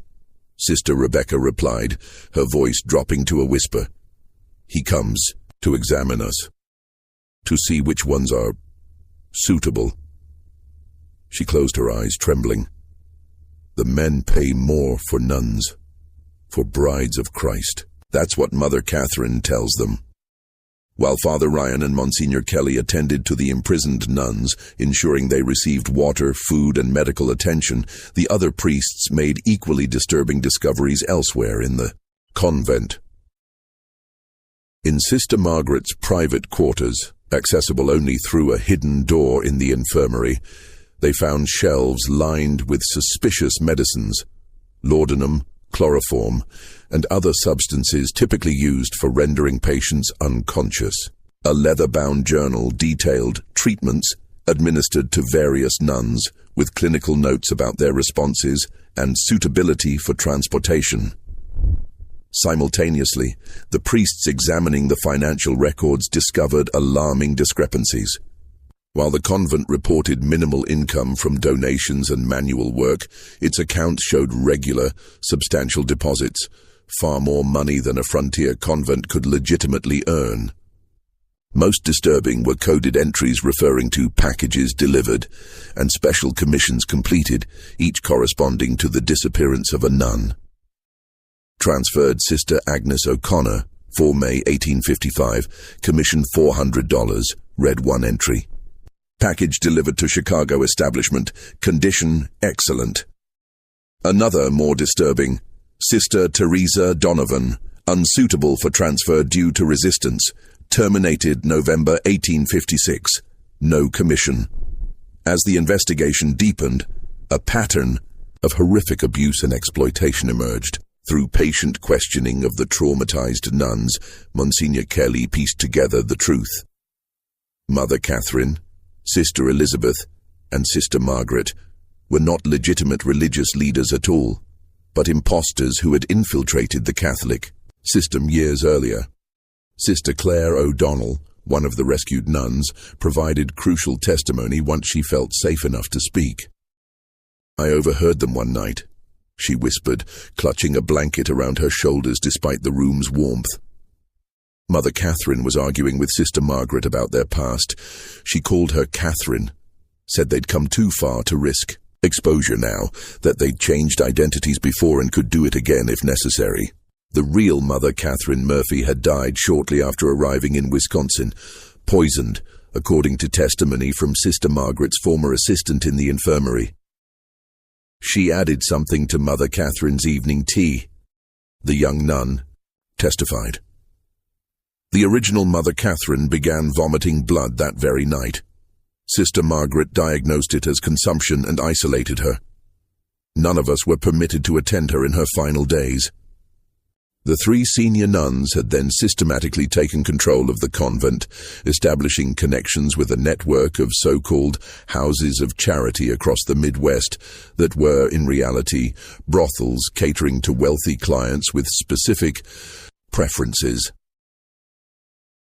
Sister Rebecca replied, her voice dropping to a whisper. "He comes to examine us, to see which ones are suitable." She closed her eyes, trembling. "The men pay more for nuns, for brides of Christ. That's what Mother Catherine tells them." While Father Ryan and Monsignor Kelly attended to the imprisoned nuns, ensuring they received water, food, and medical attention, the other priests made equally disturbing discoveries elsewhere in the convent. In Sister Margaret's private quarters, accessible only through a hidden door in the infirmary, they found shelves lined with suspicious medicines, laudanum, chloroform, and other substances typically used for rendering patients unconscious. A leather-bound journal detailed treatments administered to various nuns, with clinical notes about their responses and suitability for transportation. Simultaneously, the priests examining the financial records discovered alarming discrepancies. While the convent reported minimal income from donations and manual work, its accounts showed regular, substantial deposits, far more money than a frontier convent could legitimately earn. Most disturbing were coded entries referring to packages delivered and special commissions completed, each corresponding to the disappearance of a nun. Transferred Sister Agnes O'Connor, 4 May 1855, commission $400, read one entry. Package delivered to Chicago establishment, condition excellent. Another more disturbing, Sister Teresa Donovan, unsuitable for transfer due to resistance, terminated November 1856, no commission. As the investigation deepened, a pattern of horrific abuse and exploitation emerged. Through patient questioning of the traumatized nuns, Monsignor Kelly pieced together the truth. Mother Catherine, Sister Elizabeth, and Sister Margaret were not legitimate religious leaders at all, but impostors who had infiltrated the Catholic system years earlier. Sister Claire O'Donnell, one of the rescued nuns, provided crucial testimony once she felt safe enough to speak. "I overheard them one night," she whispered, clutching a blanket around her shoulders despite the room's warmth. Mother Catherine was arguing with Sister Margaret about their past. She called her Catherine, said they'd come too far to risk exposure now, that they'd changed identities before and could do it again if necessary. The real Mother Catherine Murphy had died shortly after arriving in Wisconsin, poisoned, according to testimony from Sister Margaret's former assistant in the infirmary. She added something to Mother Catherine's evening tea, the young nun testified. The original Mother Catherine began vomiting blood that very night. Sister Margaret diagnosed it as consumption and isolated her. None of us were permitted to attend her in her final days. The 3 senior nuns had then systematically taken control of the convent, establishing connections with a network of so-called houses of charity across the Midwest that were, in reality, brothels catering to wealthy clients with specific preferences.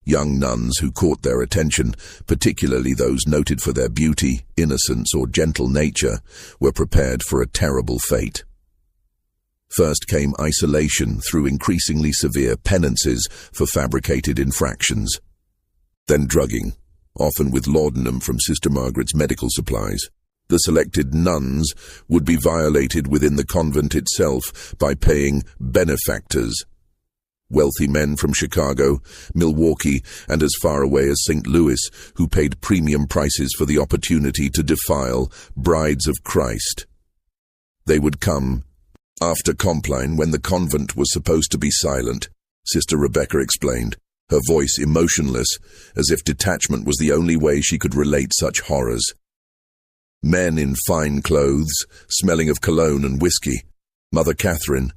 Young nuns who caught their attention, particularly those noted for their beauty, innocence, or gentle nature, were prepared for a terrible fate. First came isolation through increasingly severe penances for fabricated infractions. Then drugging, often with laudanum from Sister Margaret's medical supplies. The selected nuns would be violated within the convent itself by paying benefactors, wealthy men from Chicago, Milwaukee, and as far away as St. Louis, who paid premium prices for the opportunity to defile brides of Christ. They would come after Compline, when the convent was supposed to be silent, Sister Rebecca explained, her voice emotionless, as if detachment was the only way she could relate such horrors. Men in fine clothes, smelling of cologne and whiskey, Mother Catherine,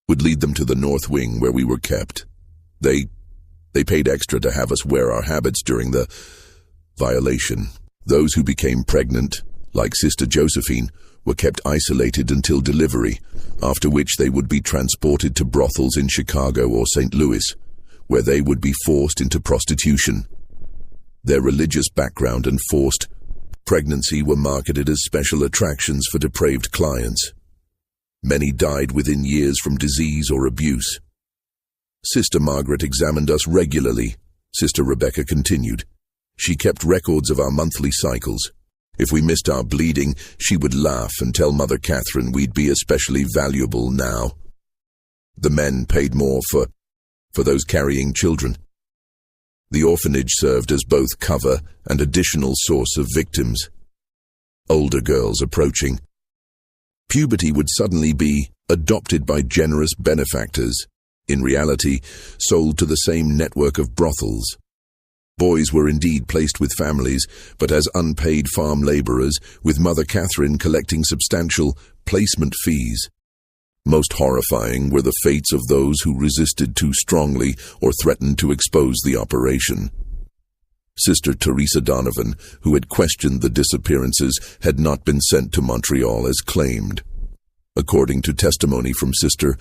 would lead them to the north wing where we were kept. They paid extra to have us wear our habits during the violation. Those who became pregnant, like Sister Josephine, were kept isolated until delivery, after which they would be transported to brothels in Chicago or St. Louis, where they would be forced into prostitution. Their religious background and forced pregnancy were marketed as special attractions for depraved clients. Many died within years from disease or abuse. Sister Margaret examined us regularly, Sister Rebecca continued. She kept records of our monthly cycles. If we missed our bleeding, she would laugh and tell Mother Catherine we'd be especially valuable now. The men paid more for those carrying children. The orphanage served as both cover and additional source of victims. Older girls approaching puberty would suddenly be adopted by generous benefactors, in reality sold to the same network of brothels. Boys were indeed placed with families, but as unpaid farm laborers, with Mother Catherine collecting substantial placement fees. Most horrifying were the fates of those who resisted too strongly or threatened to expose the operation. Sister Teresa Donovan, who had questioned the disappearances, had not been sent to Montreal as claimed. According to testimony from Sister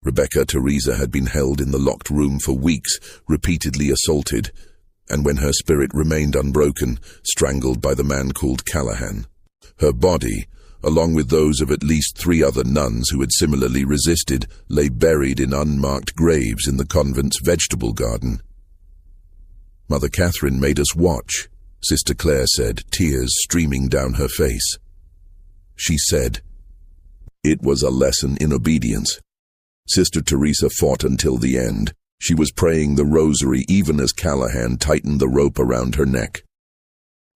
Rebecca, Teresa had been held in the locked room for weeks, repeatedly assaulted, and when her spirit remained unbroken, strangled by the man called Callahan. Her body, along with those of at least 3 other nuns who had similarly resisted, lay buried in unmarked graves in the convent's vegetable garden. "Mother Catherine made us watch," Sister Claire said, tears streaming down her face. She said, "It was a lesson in obedience." Sister Teresa fought until the end. She was praying the rosary even as Callahan tightened the rope around her neck.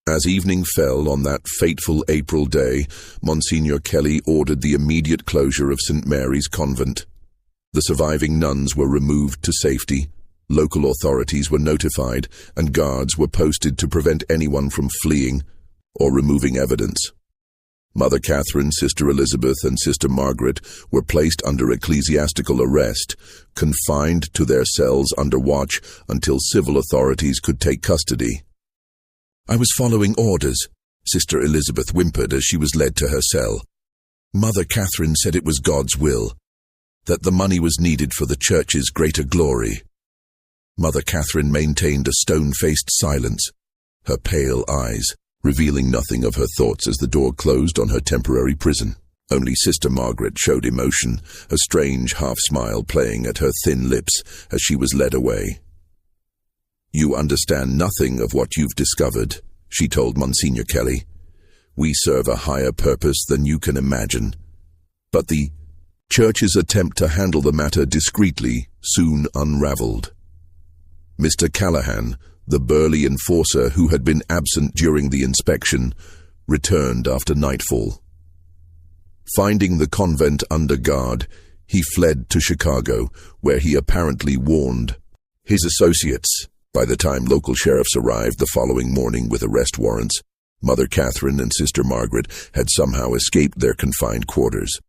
As evening fell on that fateful April day, Monsignor Kelly ordered the immediate closure of St. Mary's Convent. The surviving nuns were removed to safety, local authorities were notified, and guards were posted to prevent anyone from fleeing or removing evidence. Mother Catherine, Sister Elizabeth, and Sister Margaret were placed under ecclesiastical arrest, confined to their cells under watch until civil authorities could take custody. "I was following orders," Sister Elizabeth whimpered as she was led to her cell. "Mother Catherine said it was God's will, that the money was needed for the church's greater glory." Mother Catherine maintained a stone-faced silence, her pale eyes revealing nothing of her thoughts as the door closed on her temporary prison. Only Sister Margaret showed emotion, a strange half-smile playing at her thin lips as she was led away. "You understand nothing of what you've discovered," she told Monsignor Kelly. "We serve a higher purpose than you can imagine." But the church's attempt to handle the matter discreetly soon unraveled. Mr. Callahan, the burly enforcer who had been absent during the inspection, returned after nightfall. Finding the convent under guard, he fled to Chicago, where he apparently warned his associates. By the time local sheriffs arrived the following morning with arrest warrants, Mother Catherine and Sister Margaret had somehow escaped their confined quarters.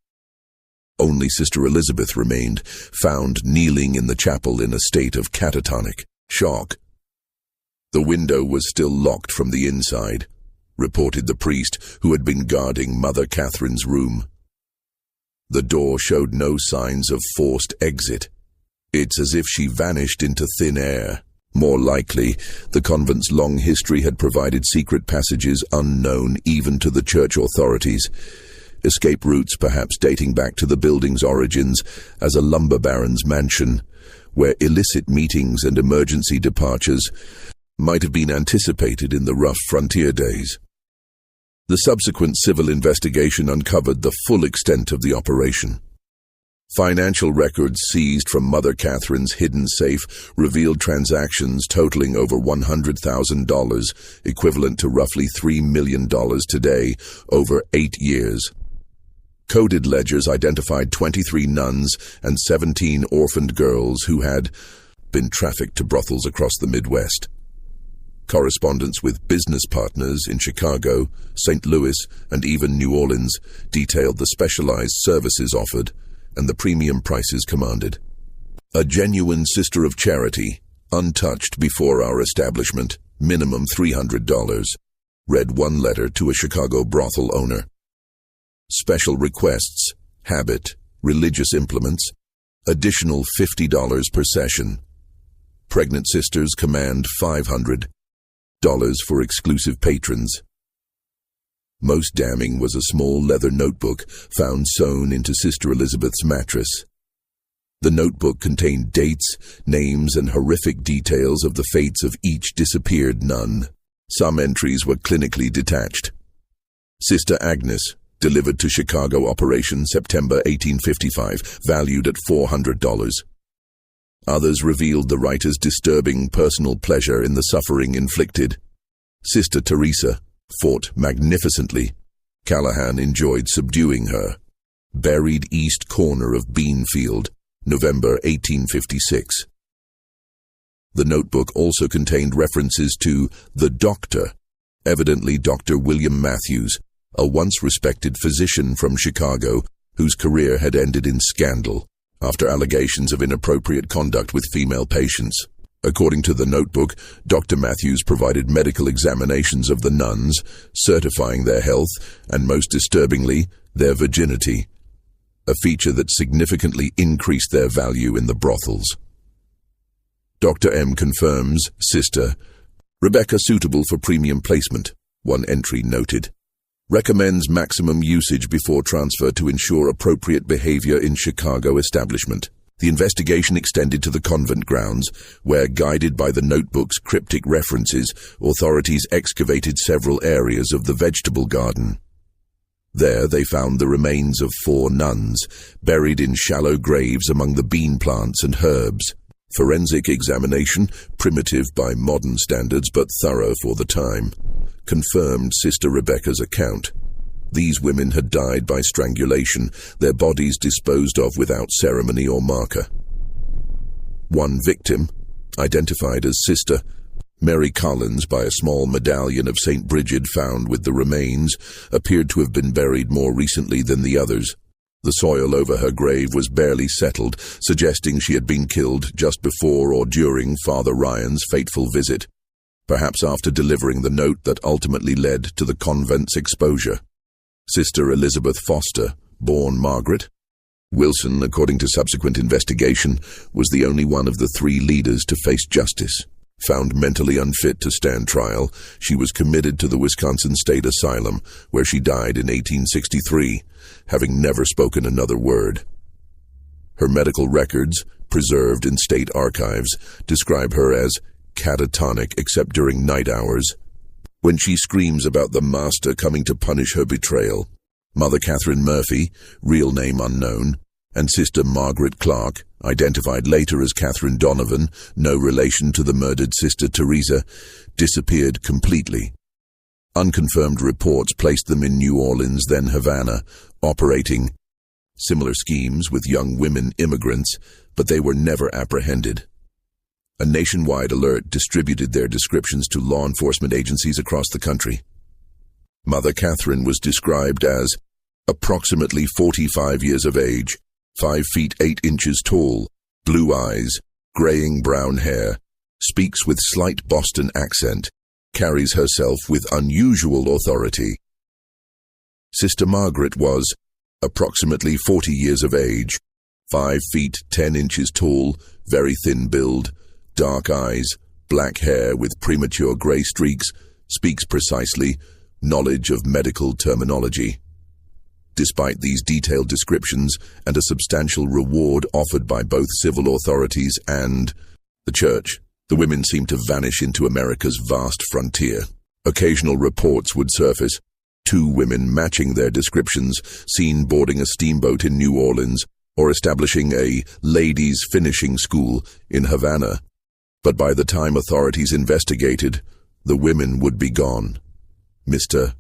Only Sister Elizabeth remained, found kneeling in the chapel in a state of catatonic shock. "The window was still locked from the inside," reported the priest who had been guarding Mother Catherine's room. "The door showed no signs of forced exit. It's as if she vanished into thin air." More likely, the convent's long history had provided secret passages unknown even to the church authorities. Escape routes perhaps dating back to the building's origins as a lumber baron's mansion, where illicit meetings and emergency departures might have been anticipated in the rough frontier days. The subsequent civil investigation uncovered the full extent of the operation. Financial records seized from Mother Catherine's hidden safe revealed transactions totaling over $100,000, equivalent to roughly $3 million today, over 8 years. Coded ledgers identified 23 nuns and 17 orphaned girls who had been trafficked to brothels across the Midwest. Correspondence with business partners in Chicago, St. Louis, and even New Orleans detailed the specialized services offered and the premium prices commanded. "A genuine sister of charity, untouched before our establishment, minimum $300, read one letter to a Chicago brothel owner. Special requests, habit, religious implements, additional $50 per session. Pregnant sisters command $500 for exclusive patrons. Most damning was a small leather notebook found sewn into Sister Elizabeth's mattress. The notebook contained dates, names, and horrific details of the fates of each disappeared nun. Some entries were clinically detached. Sister Agnes, delivered to Chicago Operation September 1855, valued at $400. Others revealed the writer's disturbing personal pleasure in the suffering inflicted. Sister Teresa fought magnificently. Callahan enjoyed subduing her. Buried east corner of Beanfield, November 1856. The notebook also contained references to the doctor, evidently Dr. William Matthews, a once-respected physician from Chicago whose career had ended in scandal after allegations of inappropriate conduct with female patients. According to the notebook, Dr. Matthews provided medical examinations of the nuns, certifying their health and, most disturbingly, their virginity, a feature that significantly increased their value in the brothels. Dr. M confirms, Sister Rebecca suitable for premium placement, one entry noted. Recommends maximum usage before transfer to ensure appropriate behavior in Chicago establishment. The investigation extended to the convent grounds, where, guided by the notebook's cryptic references, authorities excavated several areas of the vegetable garden. There they found the remains of 4 nuns, buried in shallow graves among the bean plants and herbs. Forensic examination, primitive by modern standards but thorough for the time, confirmed Sister Rebecca's account. These women had died by strangulation, their bodies disposed of without ceremony or marker. One victim, identified as Sister Mary Collins by a small medallion of St. Bridget found with the remains, appeared to have been buried more recently than the others. The soil over her grave was barely settled, suggesting she had been killed just before or during Father Ryan's fateful visit, perhaps after delivering the note that ultimately led to the convent's exposure. Sister Elizabeth Foster, born Margaret Wilson, according to subsequent investigation, was the only one of the 3 leaders to face justice. Found mentally unfit to stand trial, she was committed to the Wisconsin State Asylum, where she died in 1863, having never spoken another word. Her medical records, preserved in state archives, describe her as catatonic except during night hours, when she screams about the master coming to punish her betrayal. Mother Catherine Murphy, real name unknown, and Sister Margaret Clark, identified later as Catherine Donovan, no relation to the murdered Sister Teresa, disappeared completely. Unconfirmed reports placed them in New Orleans, then Havana, operating similar schemes with young women immigrants, but they were never apprehended. A nationwide alert distributed their descriptions to law enforcement agencies across the country. Mother Catherine was described as approximately 45 years of age, 5 feet 8 inches tall, blue eyes, graying brown hair, speaks with slight Boston accent, carries herself with unusual authority. Sister Margaret was approximately 40 years of age, 5 feet 10 inches tall, very thin build, dark eyes, black hair with premature gray streaks, speaks precisely, knowledge of medical terminology. Despite these detailed descriptions and a substantial reward offered by both civil authorities and the church, the women seemed to vanish into America's vast frontier. Occasional reports would surface, 2 women matching their descriptions, seen boarding a steamboat in New Orleans or establishing a ladies' finishing school in Havana. But by the time authorities investigated, the women would be gone. Mr.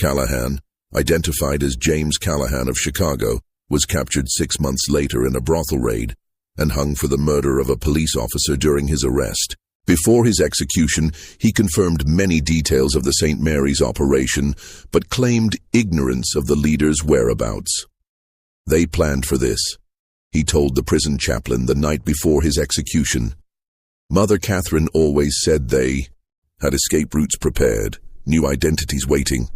Callahan, identified as James Callahan of Chicago, was captured 6 months later in a brothel raid and hung for the murder of a police officer during his arrest. Before his execution, he confirmed many details of the St. Mary's operation, but claimed ignorance of the leaders' whereabouts. They planned for this, he told the prison chaplain the night before his execution. Mother Catherine always said they had escape routes prepared, new identities waiting.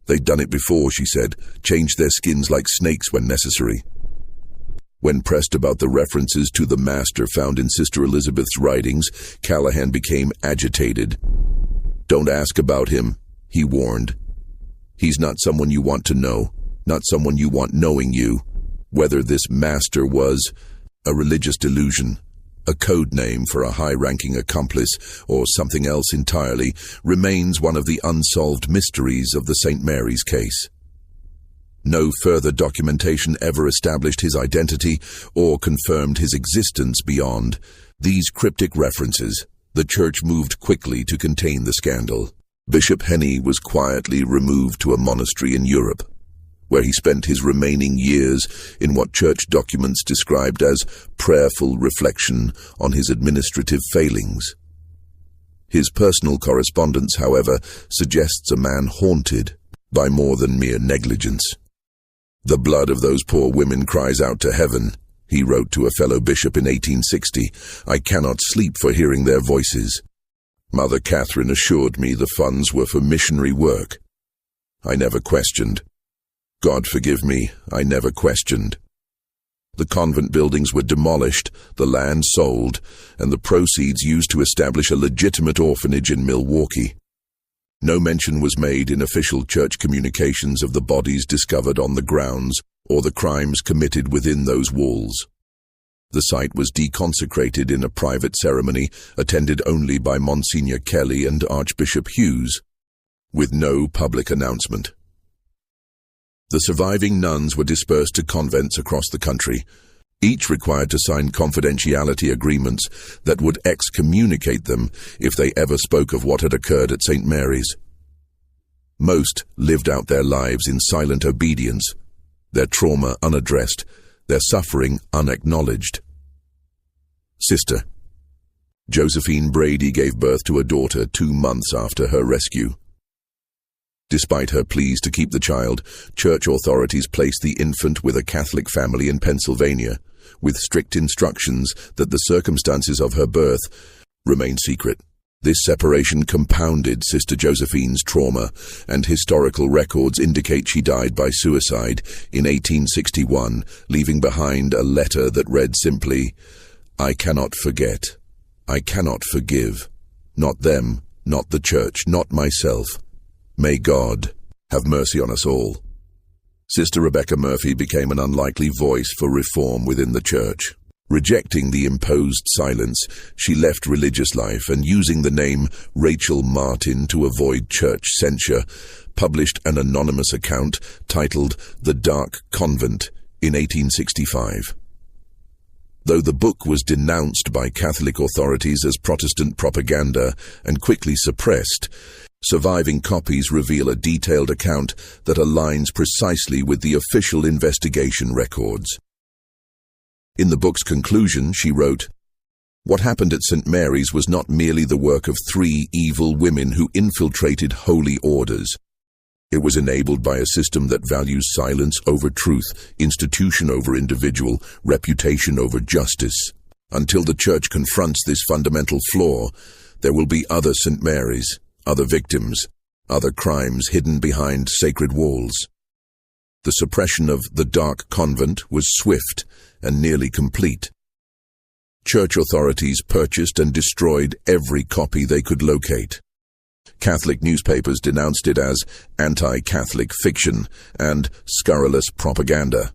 They'd done it before, she said, changed their skins like snakes when necessary. When pressed about the references to the master found in Sister Elizabeth's writings, Callahan became agitated. Don't ask about him, he warned. He's not someone you want to know, not someone you want knowing you. Whether this master was a religious delusion, a code name for a high-ranking accomplice, or something else entirely, remains one of the unsolved mysteries of the St. Mary's case. No further documentation ever established his identity or confirmed his existence beyond these cryptic references. The church moved quickly to contain the scandal. Bishop Henney was quietly removed to a monastery in Europe, where he spent his remaining years in what church documents described as prayerful reflection on his administrative failings. His personal correspondence, however, suggests a man haunted by more than mere negligence. The blood of those poor women cries out to heaven, He wrote to a fellow bishop in 1860, "I cannot sleep for hearing their voices. Mother Catherine assured me the funds were for missionary work. I never questioned. God forgive me, I never questioned." The convent buildings were demolished, the land sold, and the proceeds used to establish a legitimate orphanage in Milwaukee. No mention was made in official church communications of the bodies discovered on the grounds or the crimes committed within those walls. The site was deconsecrated in a private ceremony attended only by Monsignor Kelly and Archbishop Hughes, with no public announcement. The surviving nuns were dispersed to convents across the country, each required to sign confidentiality agreements that would excommunicate them if they ever spoke of what had occurred at St. Mary's. Most lived out their lives in silent obedience, their trauma unaddressed, their suffering unacknowledged. Sister Josephine Brady gave birth to a daughter 2 months after her rescue. Despite her pleas to keep the child, church authorities placed the infant with a Catholic family in Pennsylvania, with strict instructions that the circumstances of her birth remain secret. This separation compounded Sister Josephine's trauma, and historical records indicate she died by suicide in 1861, leaving behind a letter that read simply, "I cannot forget. I cannot forgive. Not them, not the church, not myself. May God have mercy on us all." Sister Rebecca Murphy became an unlikely voice for reform within the church. Rejecting the imposed silence, she left religious life and, using the name Rachel Martin to avoid church censure, published an anonymous account titled The Dark Convent in 1865. Though the book was denounced by Catholic authorities as Protestant propaganda and quickly suppressed, surviving copies reveal a detailed account that aligns precisely with the official investigation records. In the book's conclusion, she wrote, "What happened at St. Mary's was not merely the work of 3 evil women who infiltrated holy orders. It was enabled by a system that values silence over truth, institution over individual, reputation over justice. Until the Church confronts this fundamental flaw, there will be other St. Mary's, other victims, other crimes hidden behind sacred walls." The suppression of the Dark Convent was swift and nearly complete. Church authorities purchased and destroyed every copy they could locate. Catholic newspapers denounced it as anti-Catholic fiction and scurrilous propaganda.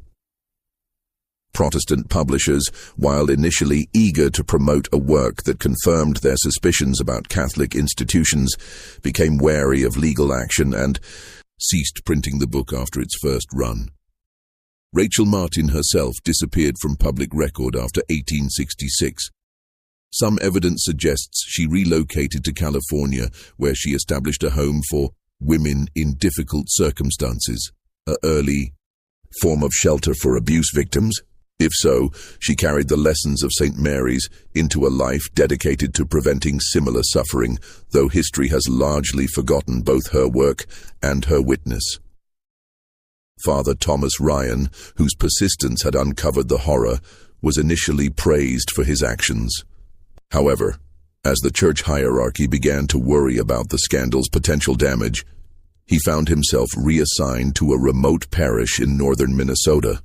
Protestant publishers, while initially eager to promote a work that confirmed their suspicions about Catholic institutions, became wary of legal action and ceased printing the book after its first run. Rachel Martin herself disappeared from public record after 1866. Some evidence suggests she relocated to California, where she established a home for women in difficult circumstances, an early form of shelter for abuse victims. If so, she carried the lessons of St. Mary's into a life dedicated to preventing similar suffering, though history has largely forgotten both her work and her witness. Father Thomas Ryan, whose persistence had uncovered the horror, was initially praised for his actions. However, as the church hierarchy began to worry about the scandal's potential damage, he found himself reassigned to a remote parish in northern Minnesota.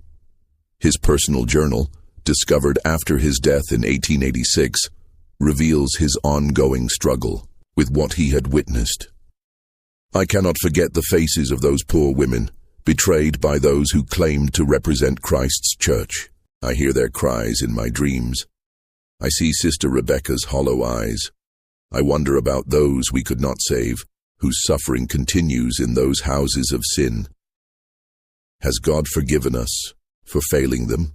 His personal journal, discovered after his death in 1886, reveals his ongoing struggle with what he had witnessed. "I cannot forget the faces of those poor women, betrayed by those who claimed to represent Christ's church. I hear their cries in my dreams. I see Sister Rebecca's hollow eyes. I wonder about those we could not save, whose suffering continues in those houses of sin. Has God forgiven us for failing them?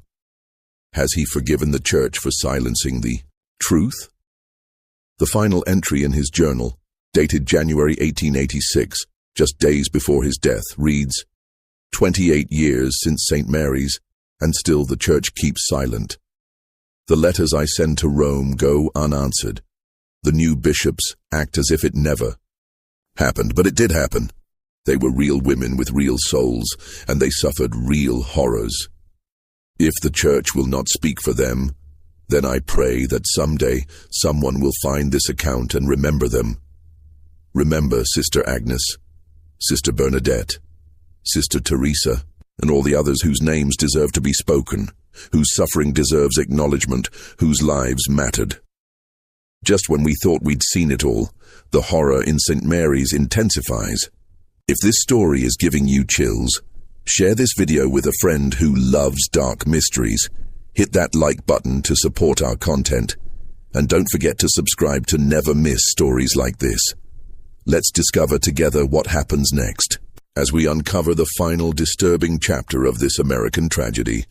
Has He forgiven the Church for silencing the truth?" The final entry in his journal, dated January 1886, just days before his death, reads, 28 years since St. Mary's, and still the Church keeps silent. The letters I send to Rome go unanswered. The new bishops act as if it never happened, but it did happen. They were real women with real souls, and they suffered real horrors. If the Church will not speak for them, then I pray that someday someone will find this account and remember them. Remember Sister Agnes, Sister Bernadette, Sister Teresa, and all the others whose names deserve to be spoken, whose suffering deserves acknowledgement, whose lives mattered. Just when we thought we'd seen it all, the horror in St. Mary's intensifies. If this story is giving you chills, share this video with a friend who loves dark mysteries. Hit that like button to support our content. And don't forget to subscribe to never miss stories like this. Let's discover together what happens next, as we uncover the final disturbing chapter of this American tragedy.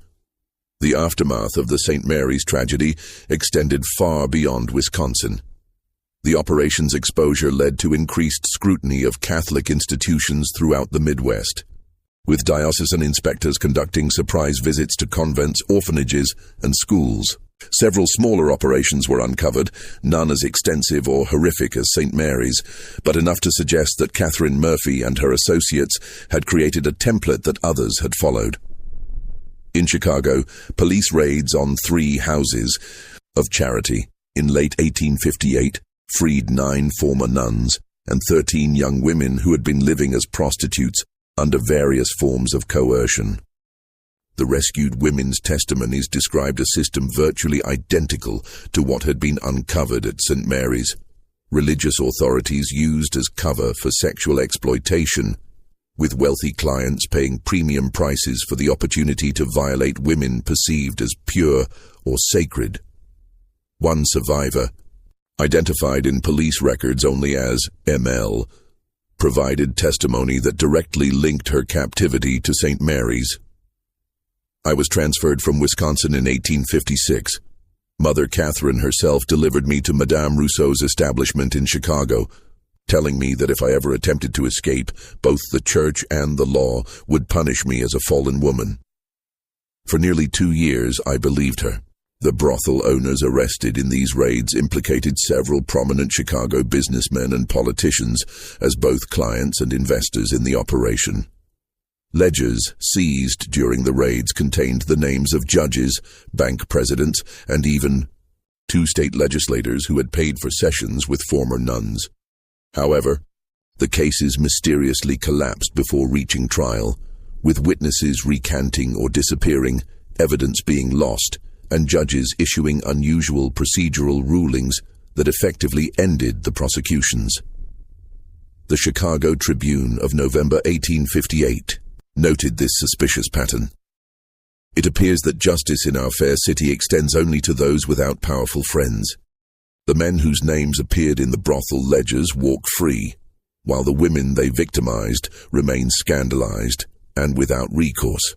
The aftermath of the St. Mary's tragedy extended far beyond Wisconsin. The operation's exposure led to increased scrutiny of Catholic institutions throughout the Midwest, with diocesan inspectors conducting surprise visits to convents, orphanages, and schools. Several smaller operations were uncovered, none as extensive or horrific as St. Mary's, but enough to suggest that Catherine Murphy and her associates had created a template that others had followed. In Chicago, police raids on 3 houses of charity in late 1858 freed 9 former nuns and 13 young women who had been living as prostitutes under various forms of coercion. The rescued women's testimonies described a system virtually identical to what had been uncovered at St. Mary's. Religious authorities used as cover for sexual exploitation, with wealthy clients paying premium prices for the opportunity to violate women perceived as pure or sacred. One survivor, identified in police records only as ML, provided testimony that directly linked her captivity to St. Mary's. I was transferred from Wisconsin in 1856. Mother Catherine herself delivered me to Madame Rousseau's establishment in Chicago, telling me that if I ever attempted to escape, both the Church and the law would punish me as a fallen woman. For nearly 2 years, I believed her. The brothel owners arrested in these raids implicated several prominent Chicago businessmen and politicians as both clients and investors in the operation. Ledgers seized during the raids contained the names of judges, bank presidents, and even 2 state legislators who had paid for sessions with former nuns. However, the cases mysteriously collapsed before reaching trial, with witnesses recanting or disappearing, evidence being lost, and judges issuing unusual procedural rulings that effectively ended the prosecutions. The Chicago Tribune of November 1858 noted this suspicious pattern. It appears that justice in our fair city extends only to those without powerful friends. The men whose names appeared in the brothel ledgers walk free, while the women they victimized remain scandalized and without recourse.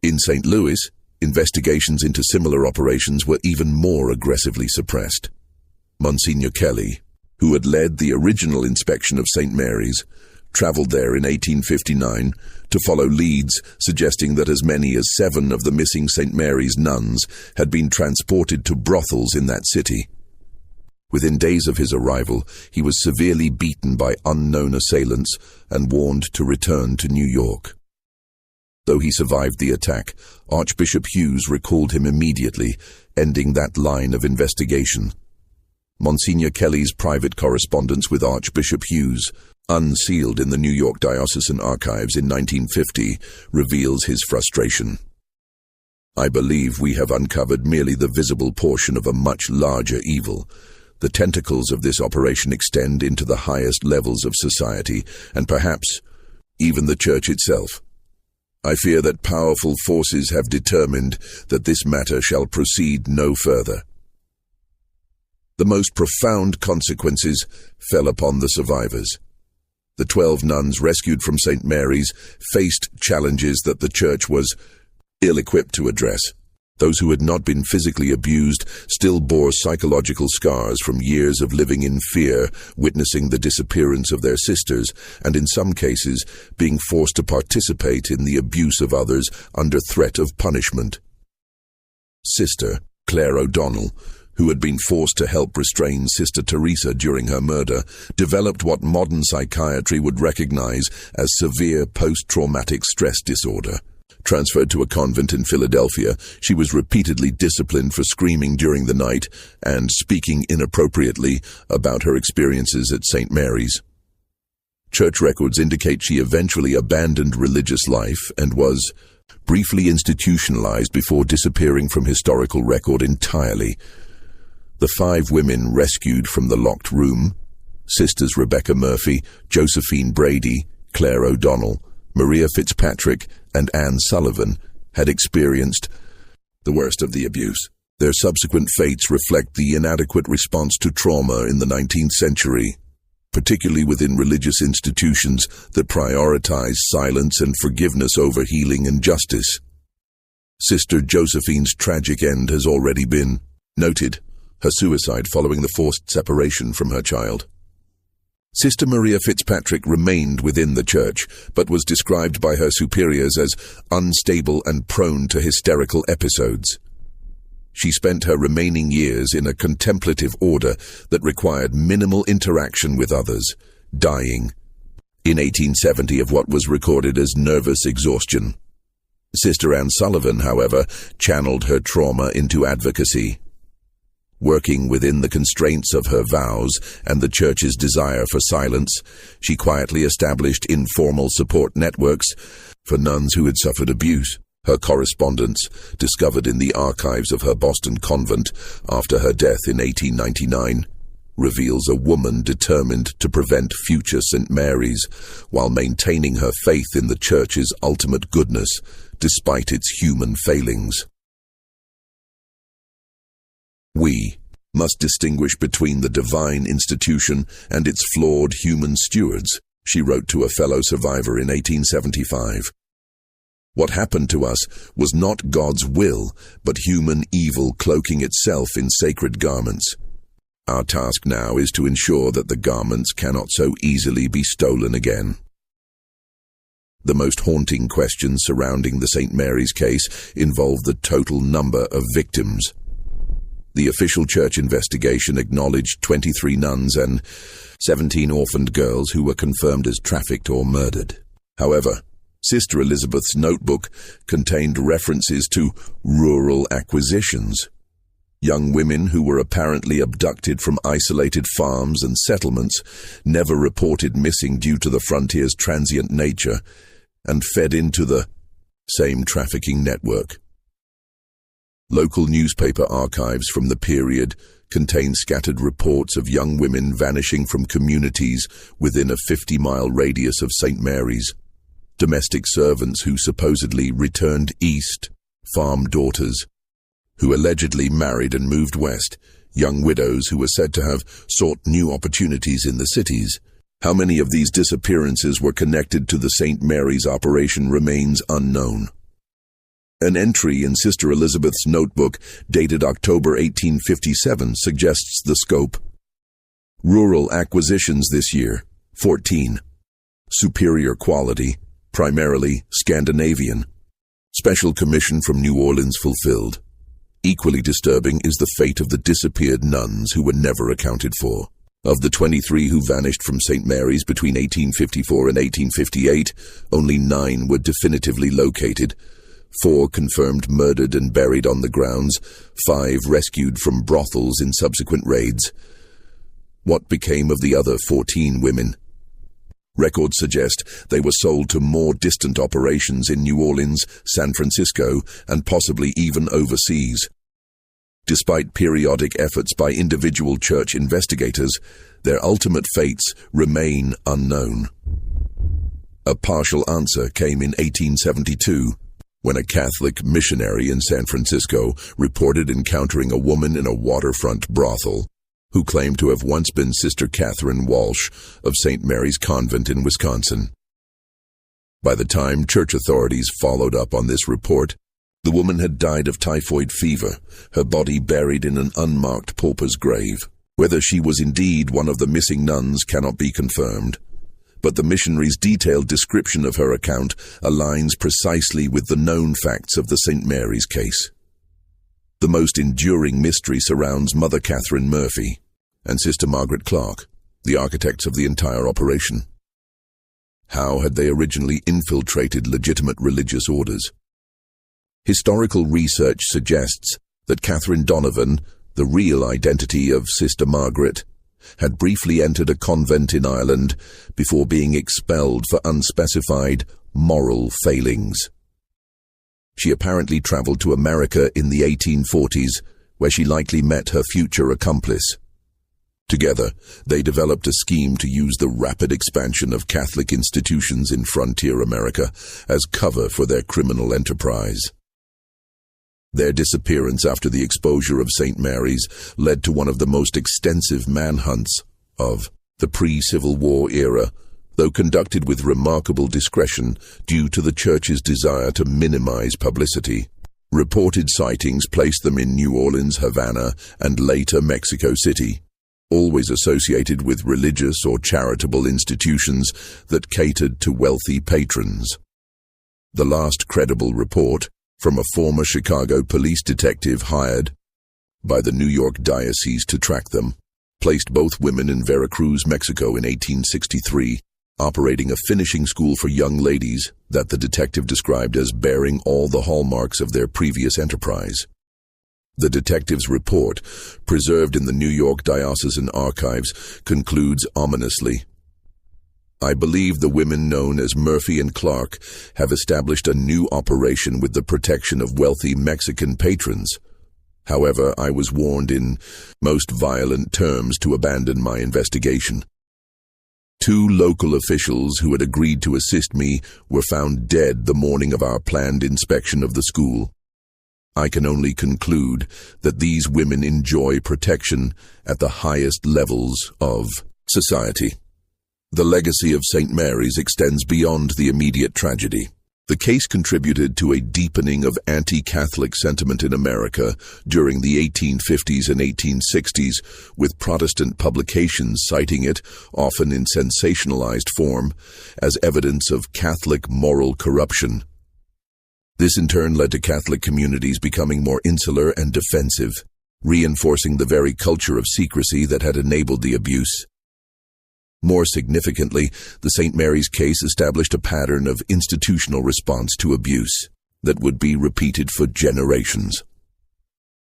In St. Louis, investigations into similar operations were even more aggressively suppressed. Monsignor Kelly, who had led the original inspection of St. Mary's, traveled there in 1859 to follow leads suggesting that as many as 7 of the missing St. Mary's nuns had been transported to brothels in that city. Within days of his arrival, he was severely beaten by unknown assailants and warned to return to New York. Though he survived the attack, Archbishop Hughes recalled him immediately, ending that line of investigation. Monsignor Kelly's private correspondence with Archbishop Hughes, unsealed in the New York Diocesan Archives in 1950, reveals his frustration. I believe we have uncovered merely the visible portion of a much larger evil. The tentacles of this operation extend into the highest levels of society, and perhaps even the Church itself. I fear that powerful forces have determined that this matter shall proceed no further. The most profound consequences fell upon the survivors. The 12 nuns rescued from St. Mary's faced challenges that the Church was ill-equipped to address. Those who had not been physically abused still bore psychological scars from years of living in fear, witnessing the disappearance of their sisters, and in some cases being forced to participate in the abuse of others under threat of punishment. Sister Claire O'Donnell, who had been forced to help restrain Sister Teresa during her murder, developed what modern psychiatry would recognize as severe post-traumatic stress disorder. Transferred to a convent in Philadelphia, she was repeatedly disciplined for screaming during the night and speaking inappropriately about her experiences at St. Mary's. Church records indicate she eventually abandoned religious life and was briefly institutionalized before disappearing from historical record entirely. The 5 women rescued from the locked room, Sisters Rebecca Murphy, Josephine Brady, Claire O'Donnell, Maria Fitzpatrick, and Anne Sullivan, had experienced the worst of the abuse. Their subsequent fates reflect the inadequate response to trauma in the 19th century, particularly within religious institutions that prioritize silence and forgiveness over healing and justice. Sister Josephine's tragic end has already been noted, her suicide following the forced separation from her child. Sister Maria Fitzpatrick remained within the church, but was described by her superiors as unstable and prone to hysterical episodes. She spent her remaining years in a contemplative order that required minimal interaction with others, dying in 1870 of what was recorded as nervous exhaustion. Sister Anne Sullivan, however, channeled her trauma into advocacy. Working within the constraints of her vows and the Church's desire for silence, she quietly established informal support networks for nuns who had suffered abuse. Her correspondence, discovered in the archives of her Boston convent after her death in 1899, reveals a woman determined to prevent future St. Mary's while maintaining her faith in the Church's ultimate goodness despite its human failings. We must distinguish between the divine institution and its flawed human stewards, she wrote to a fellow survivor in 1875. What happened to us was not God's will, but human evil cloaking itself in sacred garments. Our task now is to ensure that the garments cannot so easily be stolen again. The most haunting questions surrounding the St. Mary's case involve the total number of victims. The official church investigation acknowledged 23 nuns and 17 orphaned girls who were confirmed as trafficked or murdered. However, Sister Elizabeth's notebook contained references to rural acquisitions. Young women who were apparently abducted from isolated farms and settlements, never reported missing due to the frontier's transient nature, and fed into the same trafficking network. Local newspaper archives from the period contain scattered reports of young women vanishing from communities within a 50-mile radius of St. Mary's. Domestic servants who supposedly returned east, farm daughters who allegedly married and moved west, young widows who were said to have sought new opportunities in the cities. How many of these disappearances were connected to the St. Mary's operation remains unknown. An entry in Sister Elizabeth's notebook dated October 1857 suggests the scope. Rural acquisitions this year, 14. Superior quality, primarily Scandinavian. Special commission from New Orleans fulfilled. Equally disturbing is the fate of the disappeared nuns who were never accounted for. Of the 23 who vanished from St. Mary's between 1854 and 1858, only 9 were definitively located. 4 confirmed murdered and buried on the grounds, 5 rescued from brothels in subsequent raids. What became of the other 14 women? Records suggest they were sold to more distant operations in New Orleans, San Francisco, and possibly even overseas. Despite periodic efforts by individual church investigators, their ultimate fates remain unknown. A partial answer came in 1872, when a Catholic missionary in San Francisco reported encountering a woman in a waterfront brothel who claimed to have once been Sister Catherine Walsh of St. Mary's Convent in Wisconsin. By the time church authorities followed up on this report, the woman had died of typhoid fever, her body buried in an unmarked pauper's grave. Whether she was indeed one of the missing nuns cannot be confirmed, but the missionary's detailed description of her account aligns precisely with the known facts of the St. Mary's case. The most enduring mystery surrounds Mother Catherine Murphy and Sister Margaret Clark, the architects of the entire operation. How had they originally infiltrated legitimate religious orders? Historical research suggests that Catherine Donovan, the real identity of Sister Margaret, had briefly entered a convent in Ireland before being expelled for unspecified moral failings. She apparently travelled to America in the 1840s, where she likely met her future accomplice. Together, they developed a scheme to use the rapid expansion of Catholic institutions in frontier America as cover for their criminal enterprise. Their disappearance after the exposure of St. Mary's led to one of the most extensive manhunts of the pre-Civil War era, though conducted with remarkable discretion due to the Church's desire to minimize publicity. Reported sightings placed them in New Orleans, Havana, and later Mexico City, always associated with religious or charitable institutions that catered to wealthy patrons. The last credible report, from a former Chicago police detective hired by the New York Diocese to track them, placed both women in Veracruz, Mexico in 1863, operating a finishing school for young ladies that the detective described as bearing all the hallmarks of their previous enterprise. The detective's report, preserved in the New York Diocesan Archives, concludes ominously, "I believe the women known as Murphy and Clark have established a new operation with the protection of wealthy Mexican patrons. However, I was warned in most violent terms to abandon my investigation. 2 local officials who had agreed to assist me were found dead the morning of our planned inspection of the school. I can only conclude that these women enjoy protection at the highest levels of society." The legacy of St. Mary's extends beyond the immediate tragedy. The case contributed to a deepening of anti-Catholic sentiment in America during the 1850s and 1860s, with Protestant publications citing it, often in sensationalized form, as evidence of Catholic moral corruption. This in turn led to Catholic communities becoming more insular and defensive, reinforcing the very culture of secrecy that had enabled the abuse. More significantly, the St. Mary's case established a pattern of institutional response to abuse that would be repeated for generations.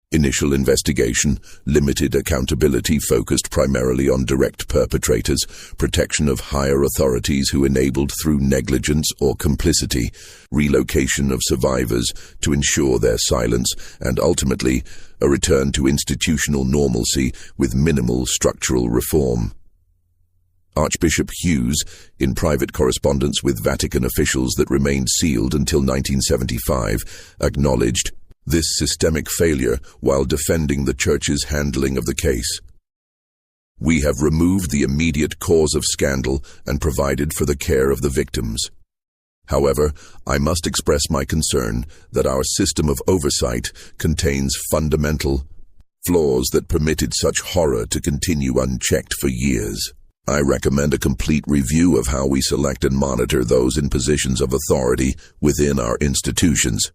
Initial investigation, limited accountability focused primarily on direct perpetrators, protection of higher authorities who enabled through negligence or complicity, relocation of survivors to ensure their silence, and ultimately, a return to institutional normalcy with minimal structural reform. Archbishop Hughes, in private correspondence with Vatican officials that remained sealed until 1975, acknowledged this systemic failure while defending the Church's handling of the case. "We have removed the immediate cause of scandal and provided for the care of the victims. However, I must express my concern that our system of oversight contains fundamental flaws that permitted such horror to continue unchecked for years. I recommend a complete review of how we select and monitor those in positions of authority within our institutions."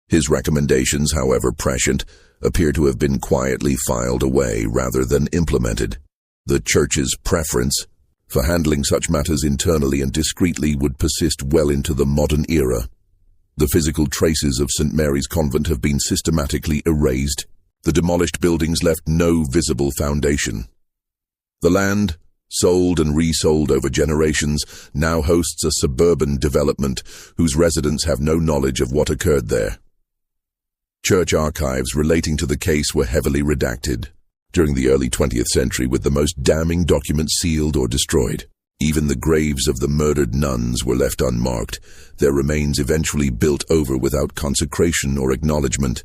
His recommendations, however prescient, appear to have been quietly filed away rather than implemented. The Church's preference for handling such matters internally and discreetly would persist well into the modern era. The physical traces of St. Mary's Convent have been systematically erased. The demolished buildings left no visible foundation. The land, sold and resold over generations, now hosts a suburban development whose residents have no knowledge of what occurred there. Church archives relating to the case were heavily redacted during the early 20th century, with the most damning documents sealed or destroyed. Even the graves of the murdered nuns were left unmarked, their remains eventually built over without consecration or acknowledgement.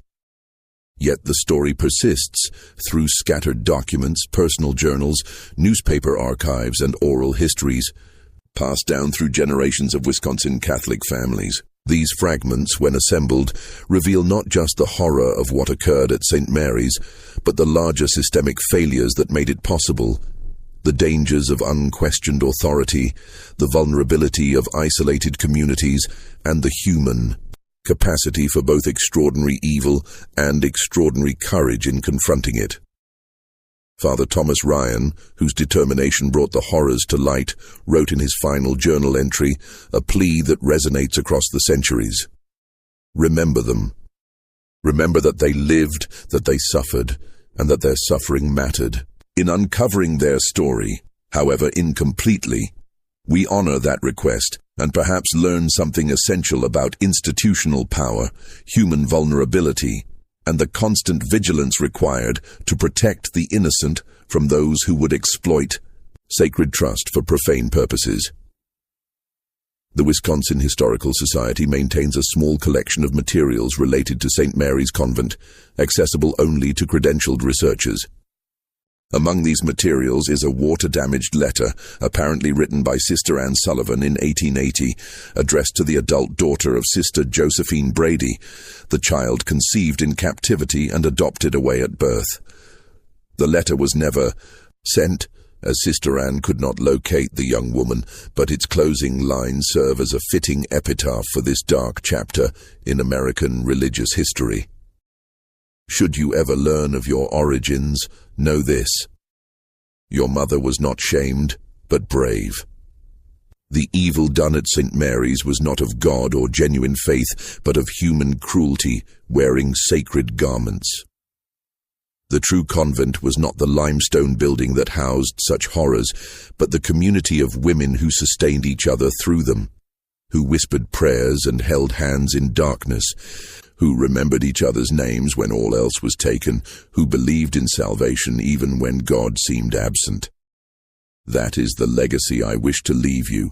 Yet the story persists through scattered documents, personal journals, newspaper archives, and oral histories, passed down through generations of Wisconsin Catholic families. These fragments, when assembled, reveal not just the horror of what occurred at St. Mary's, but the larger systemic failures that made it possible, the dangers of unquestioned authority, the vulnerability of isolated communities, and the human capacity for both extraordinary evil and extraordinary courage in confronting it. Father Thomas Ryan, whose determination brought the horrors to light, wrote in his final journal entry a plea that resonates across the centuries. Remember them. Remember that they lived, that they suffered, and that their suffering mattered. In uncovering their story, however incompletely, we honor that request and perhaps learn something essential about institutional power, human vulnerability, and the constant vigilance required to protect the innocent from those who would exploit sacred trust for profane purposes. The Wisconsin Historical Society maintains a small collection of materials related to St. Mary's Convent, accessible only to credentialed researchers. Among these materials is a water-damaged letter, apparently written by Sister Anne Sullivan in 1880, addressed to the adult daughter of Sister Josephine Brady, the child conceived in captivity and adopted away at birth. The letter was never sent, as Sister Anne could not locate the young woman, but its closing lines serve as a fitting epitaph for this dark chapter in American religious history. Should you ever learn of your origins, know this: your mother was not shamed, but brave. The evil done at St. Mary's was not of God or genuine faith, but of human cruelty, wearing sacred garments. The true convent was not the limestone building that housed such horrors, but the community of women who sustained each other through them, who whispered prayers and held hands in darkness, who remembered each other's names when all else was taken, who believed in salvation even when God seemed absent. That is the legacy I wish to leave you,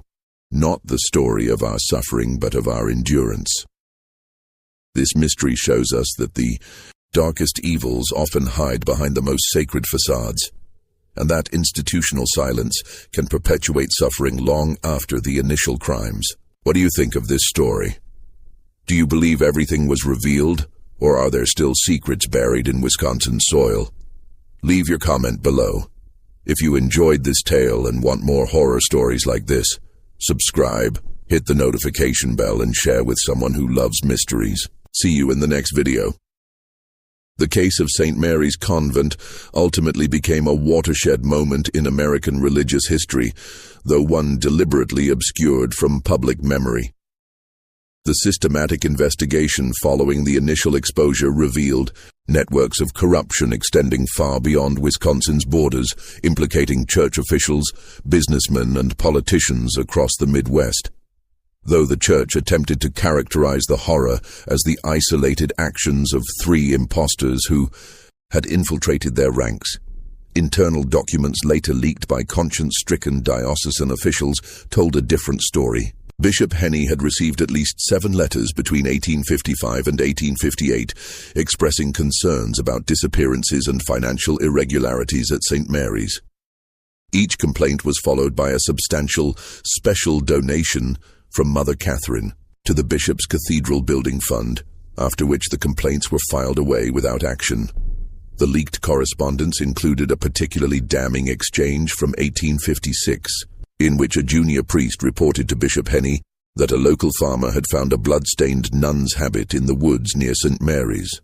not the story of our suffering but of our endurance. This mystery shows us that the darkest evils often hide behind the most sacred facades, and that institutional silence can perpetuate suffering long after the initial crimes. What do you think of this story? Do you believe everything was revealed, or are there still secrets buried in Wisconsin soil? Leave your comment below. If you enjoyed this tale and want more horror stories like this, subscribe, hit the notification bell, and share with someone who loves mysteries. See you in the next video. The case of St. Mary's Convent ultimately became a watershed moment in American religious history, though one deliberately obscured from public memory. The systematic investigation following the initial exposure revealed networks of corruption extending far beyond Wisconsin's borders, implicating church officials, businessmen, and politicians across the Midwest. Though the church attempted to characterize the horror as the isolated actions of 3 impostors who had infiltrated their ranks, internal documents later leaked by conscience-stricken diocesan officials told a different story. Bishop Henney had received at least 7 letters between 1855 and 1858 expressing concerns about disappearances and financial irregularities at St. Mary's. Each complaint was followed by a substantial special donation from Mother Catherine to the bishop's cathedral building fund, after which the complaints were filed away without action. The leaked correspondence included a particularly damning exchange from 1856, in which a junior priest reported to Bishop Henney that a local farmer had found a blood-stained nun's habit in the woods near St. Mary's.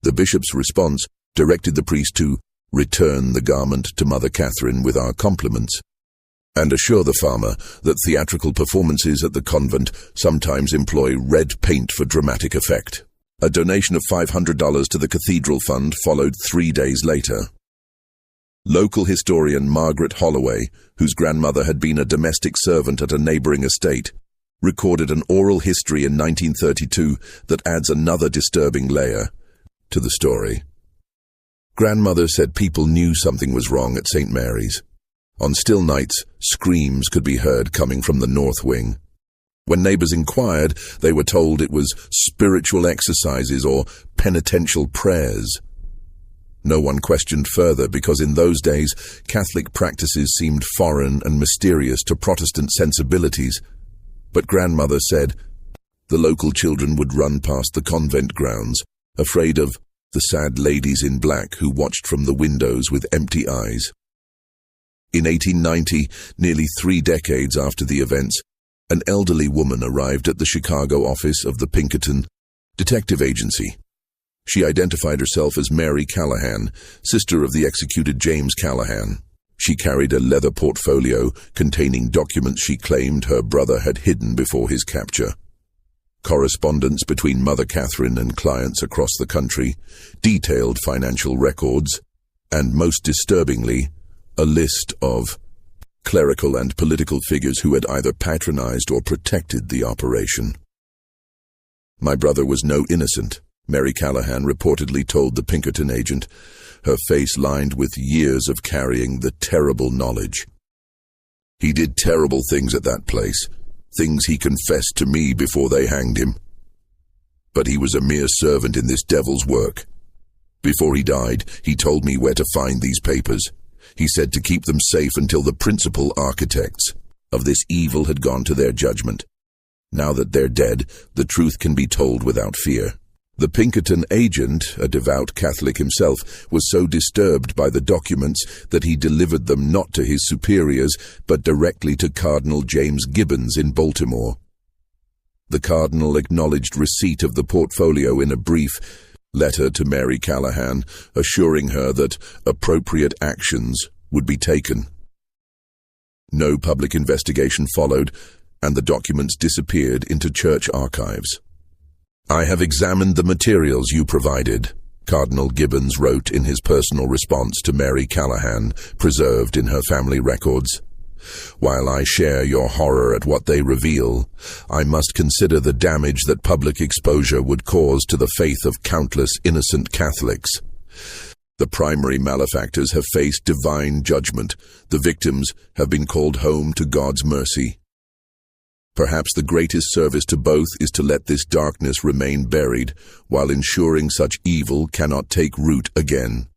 The bishop's response directed the priest to return the garment to Mother Catherine with our compliments, and assure the farmer that theatrical performances at the convent sometimes employ red paint for dramatic effect. A donation of $500 to the cathedral fund followed 3 days later. Local historian Margaret Holloway, whose grandmother had been a domestic servant at a neighboring estate, recorded an oral history in 1932 that adds another disturbing layer to the story. Grandmother said people knew something was wrong at St. Mary's. On still nights, screams could be heard coming from the north wing. When neighbors inquired, they were told it was spiritual exercises or penitential prayers. No one questioned further because in those days, Catholic practices seemed foreign and mysterious to Protestant sensibilities. But grandmother said the local children would run past the convent grounds, afraid of the sad ladies in black who watched from the windows with empty eyes. In 1890, nearly 3 decades after the events, an elderly woman arrived at the Chicago office of the Pinkerton Detective Agency. She identified herself as Mary Callahan, sister of the executed James Callahan. She carried a leather portfolio containing documents she claimed her brother had hidden before his capture. correspondence between Mother Catherine and clients across the country, detailed financial records, and most disturbingly, a list of clerical and political figures who had either patronized or protected the operation. My brother was no innocent, Mary Callahan reportedly told the Pinkerton agent, her face lined with years of carrying the terrible knowledge. He did terrible things at that place, things he confessed to me before they hanged him. But he was a mere servant in this devil's work. Before he died, he told me where to find these papers. He said to keep them safe until the principal architects of this evil had gone to their judgment. Now that they're dead, the truth can be told without fear. The Pinkerton agent, a devout Catholic himself, was so disturbed by the documents that he delivered them not to his superiors, but directly to Cardinal James Gibbons in Baltimore. The Cardinal acknowledged receipt of the portfolio in a brief letter to Mary Callahan, assuring her that appropriate actions would be taken. No public investigation followed, and the documents disappeared into church archives. "I have examined the materials you provided," Cardinal Gibbons wrote in his personal response to Mary Callahan, preserved in her family records. "While I share your horror at what they reveal, I must consider the damage that public exposure would cause to the faith of countless innocent Catholics. The primary malefactors have faced divine judgment. The victims have been called home to God's mercy. Perhaps the greatest service to both is to let this darkness remain buried, while ensuring such evil cannot take root again."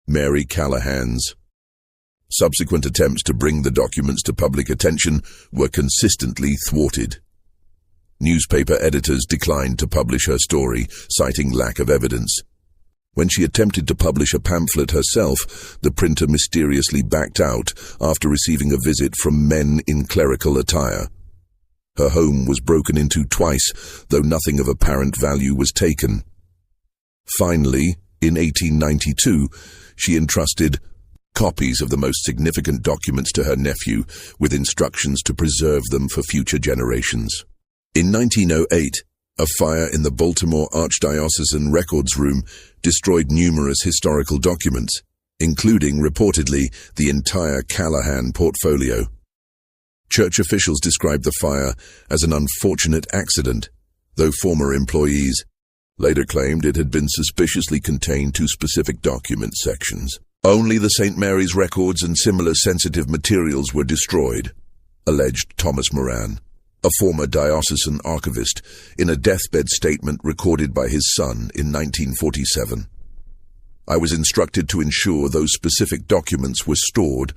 Mary Callahan's subsequent attempts to bring the documents to public attention were consistently thwarted. Newspaper editors declined to publish her story, citing lack of evidence. When she attempted to publish a pamphlet herself, the printer mysteriously backed out after receiving a visit from men in clerical attire. Her home was broken into twice, though nothing of apparent value was taken. Finally, in 1892, she entrusted copies of the most significant documents to her nephew, with instructions to preserve them for future generations. In 1908, a fire in the Baltimore Archdiocesan Records Room destroyed numerous historical documents, including, reportedly, the entire Callahan portfolio. Church officials described the fire as an unfortunate accident, though former employees later claimed it had been suspiciously contained to specific document sections. "Only the St. Mary's records and similar sensitive materials were destroyed," alleged Thomas Moran, a former diocesan archivist, in a deathbed statement recorded by his son in 1947. "I was instructed to ensure those specific documents were stored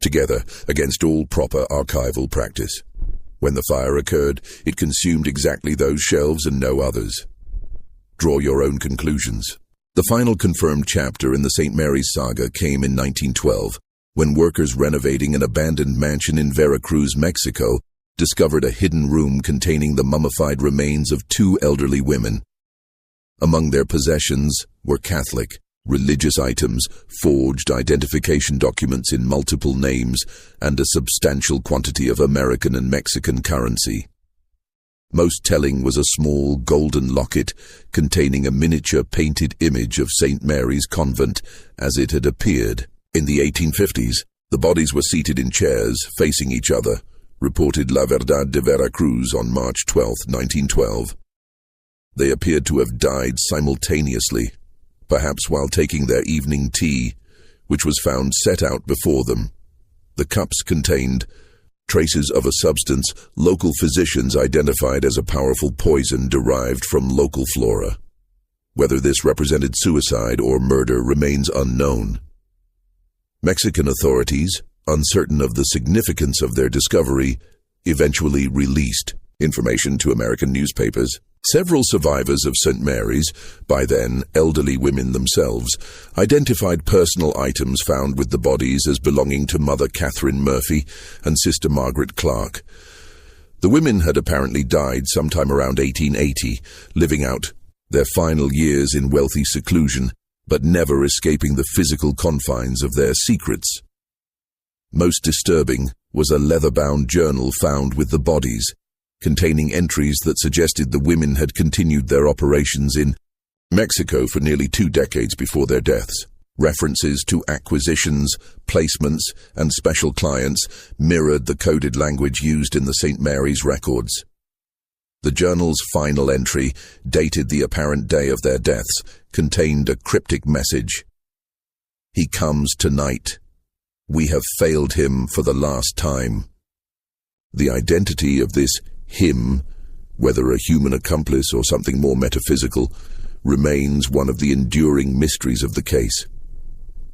together against all proper archival practice. When the fire occurred, it consumed exactly those shelves and no others. Draw your own conclusions." The final confirmed chapter in the St. Mary's saga came in 1912, when workers renovating an abandoned mansion in Veracruz, Mexico, discovered a hidden room containing the mummified remains of 2 elderly women. Among their possessions were Catholic, religious items, forged identification documents in multiple names, and a substantial quantity of American and Mexican currency. Most telling was a small golden locket containing a miniature painted image of St. Mary's Convent as it had appeared. In the 1850s, the bodies were seated in chairs facing each other, reported La Verdad de Veracruz on March 12, 1912. They appeared to have died simultaneously, perhaps while taking their evening tea, which was found set out before them. The cups contained traces of a substance local physicians identified as a powerful poison derived from local flora. Whether this represented suicide or murder remains unknown. Mexican authorities, uncertain of the significance of their discovery, eventually released information to American newspapers. Several survivors of St. Mary's, by then elderly women themselves, identified personal items found with the bodies as belonging to Mother Catherine Murphy and Sister Margaret Clark. The women had apparently died sometime around 1880, living out their final years in wealthy seclusion, but never escaping the physical confines of their secrets. Most disturbing was a leather-bound journal found with the bodies, containing entries that suggested the women had continued their operations in Mexico for nearly 2 decades before their deaths. References to acquisitions, placements, and special clients mirrored the coded language used in the St. Mary's records. The journal's final entry, dated the apparent day of their deaths, contained a cryptic message. "He comes tonight. We have failed him for the last time." The identity of this him, whether a human accomplice or something more metaphysical, remains one of the enduring mysteries of the case.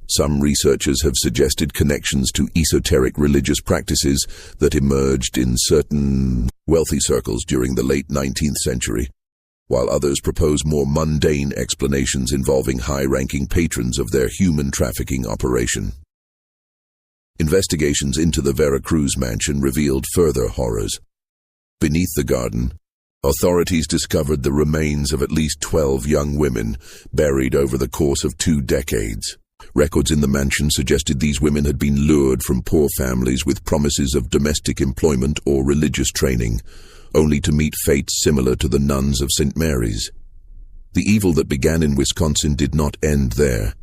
Some researchers have suggested connections to esoteric religious practices that emerged in certain wealthy circles during the late 19th century, while others propose more mundane explanations involving high-ranking patrons of their human trafficking operation. Investigations into the Veracruz mansion revealed further horrors. Beneath the garden, authorities discovered the remains of at least 12 young women buried over the course of 2 decades. Records in the mansion suggested these women had been lured from poor families with promises of domestic employment or religious training, only to meet fates similar to the nuns of St. Mary's. The evil that began in Wisconsin did not end there,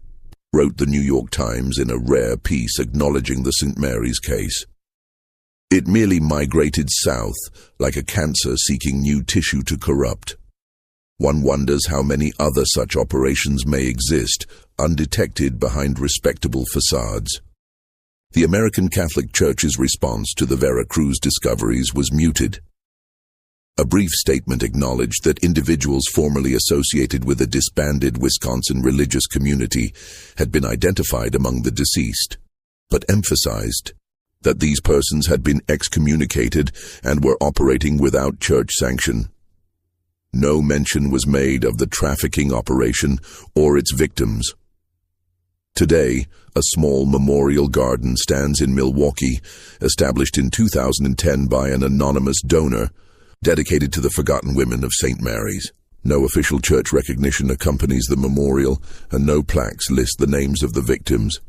wrote the New York Times in a rare piece acknowledging the St. Mary's case. It merely migrated south, like a cancer seeking new tissue to corrupt. One wonders how many other such operations may exist, undetected behind respectable facades. The American Catholic Church's response to the Veracruz discoveries was muted. A brief statement acknowledged that individuals formerly associated with a disbanded Wisconsin religious community had been identified among the deceased, but emphasized that these persons had been excommunicated and were operating without church sanction. No mention was made of the trafficking operation or its victims. Today, a small memorial garden stands in Milwaukee, established in 2010 by an anonymous donor, dedicated to the forgotten women of St. Mary's. No official church recognition accompanies the memorial, and no plaques list the names of the victims.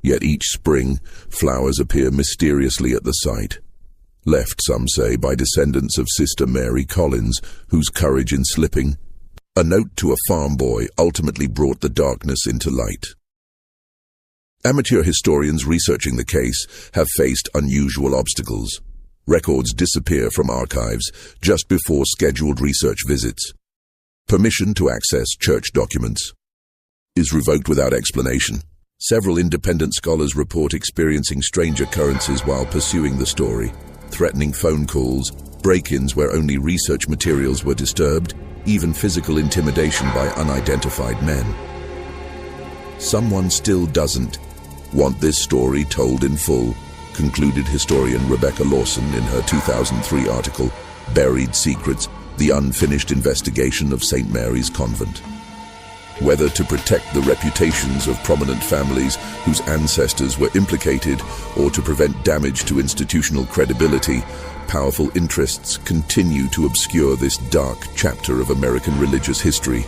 Yet each spring, flowers appear mysteriously at the site. Left, some say, by descendants of Sister Mary Collins, whose courage in slipping, a note to a farm boy, ultimately brought the darkness into light. Amateur historians researching the case have faced unusual obstacles. Records disappear from archives just before scheduled research visits. Permission to access church documents is revoked without explanation. Several independent scholars report experiencing strange occurrences while pursuing the story. Threatening phone calls, break-ins where only research materials were disturbed, even physical intimidation by unidentified men. Someone still doesn't want this story told in full, concluded historian Rebecca Lawson in her 2003 article, Buried Secrets, The Unfinished Investigation of St. Mary's Convent. Whether to protect the reputations of prominent families whose ancestors were implicated or to prevent damage to institutional credibility, powerful interests continue to obscure this dark chapter of American religious history.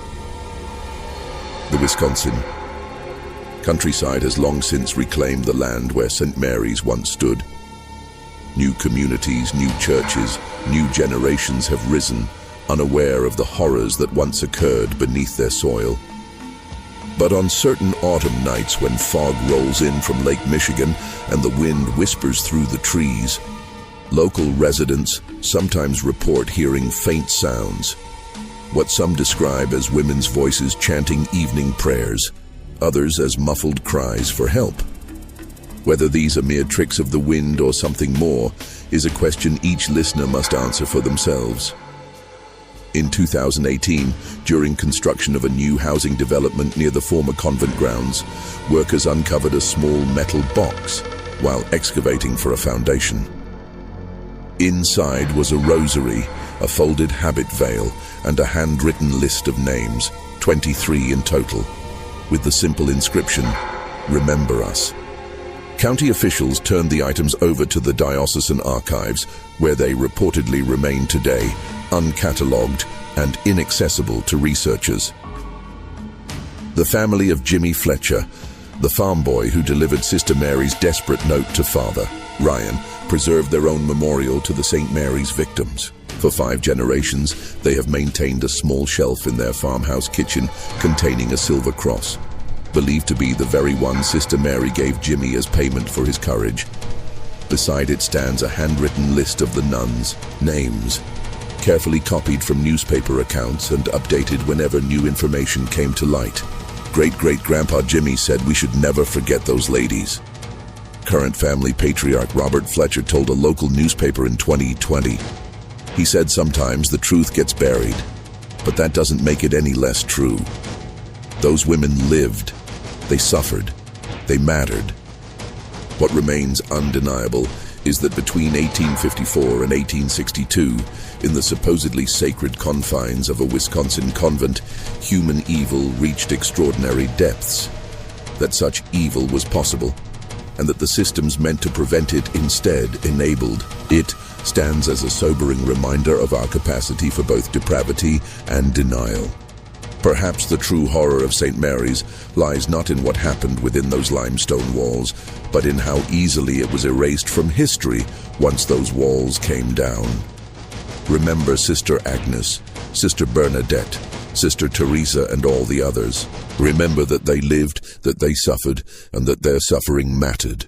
The Wisconsin countryside has long since reclaimed the land where St. Mary's once stood. New communities, new churches, new generations have risen, unaware of the horrors that once occurred beneath their soil. But on certain autumn nights when fog rolls in from Lake Michigan and the wind whispers through the trees, local residents sometimes report hearing faint sounds, what some describe as women's voices chanting evening prayers, others as muffled cries for help. Whether these are mere tricks of the wind or something more is a question each listener must answer for themselves. In 2018, during construction of a new housing development near the former convent grounds, workers uncovered a small metal box while excavating for a foundation. Inside was a rosary, a folded habit veil, and a handwritten list of names, 23 in total, with the simple inscription, "Remember Us." County officials turned the items over to the diocesan archives, where they reportedly remain today, uncatalogued and inaccessible to researchers. The family of Jimmy Fletcher, the farm boy who delivered Sister Mary's desperate note to Father Ryan, preserved their own memorial to the St. Mary's victims. For 5 generations, they have maintained a small shelf in their farmhouse kitchen containing a silver cross, believed to be the very one Sister Mary gave Jimmy as payment for his courage. Beside it stands a handwritten list of the nuns' names, carefully copied from newspaper accounts and updated whenever new information came to light. Great-great-grandpa Jimmy said we should never forget those ladies. Current family patriarch Robert Fletcher told a local newspaper in 2020. He said sometimes the truth gets buried, but that doesn't make it any less true. Those women lived, they suffered, they mattered. What remains undeniable is that between 1854 and 1862, in the supposedly sacred confines of a Wisconsin convent, human evil reached extraordinary depths. That such evil was possible, and that the systems meant to prevent it instead enabled it, stands as a sobering reminder of our capacity for both depravity and denial. Perhaps the true horror of St. Mary's lies not in what happened within those limestone walls, but in how easily it was erased from history once those walls came down. Remember Sister Agnes, Sister Bernadette, Sister Teresa, and all the others. Remember that they lived, that they suffered, and that their suffering mattered.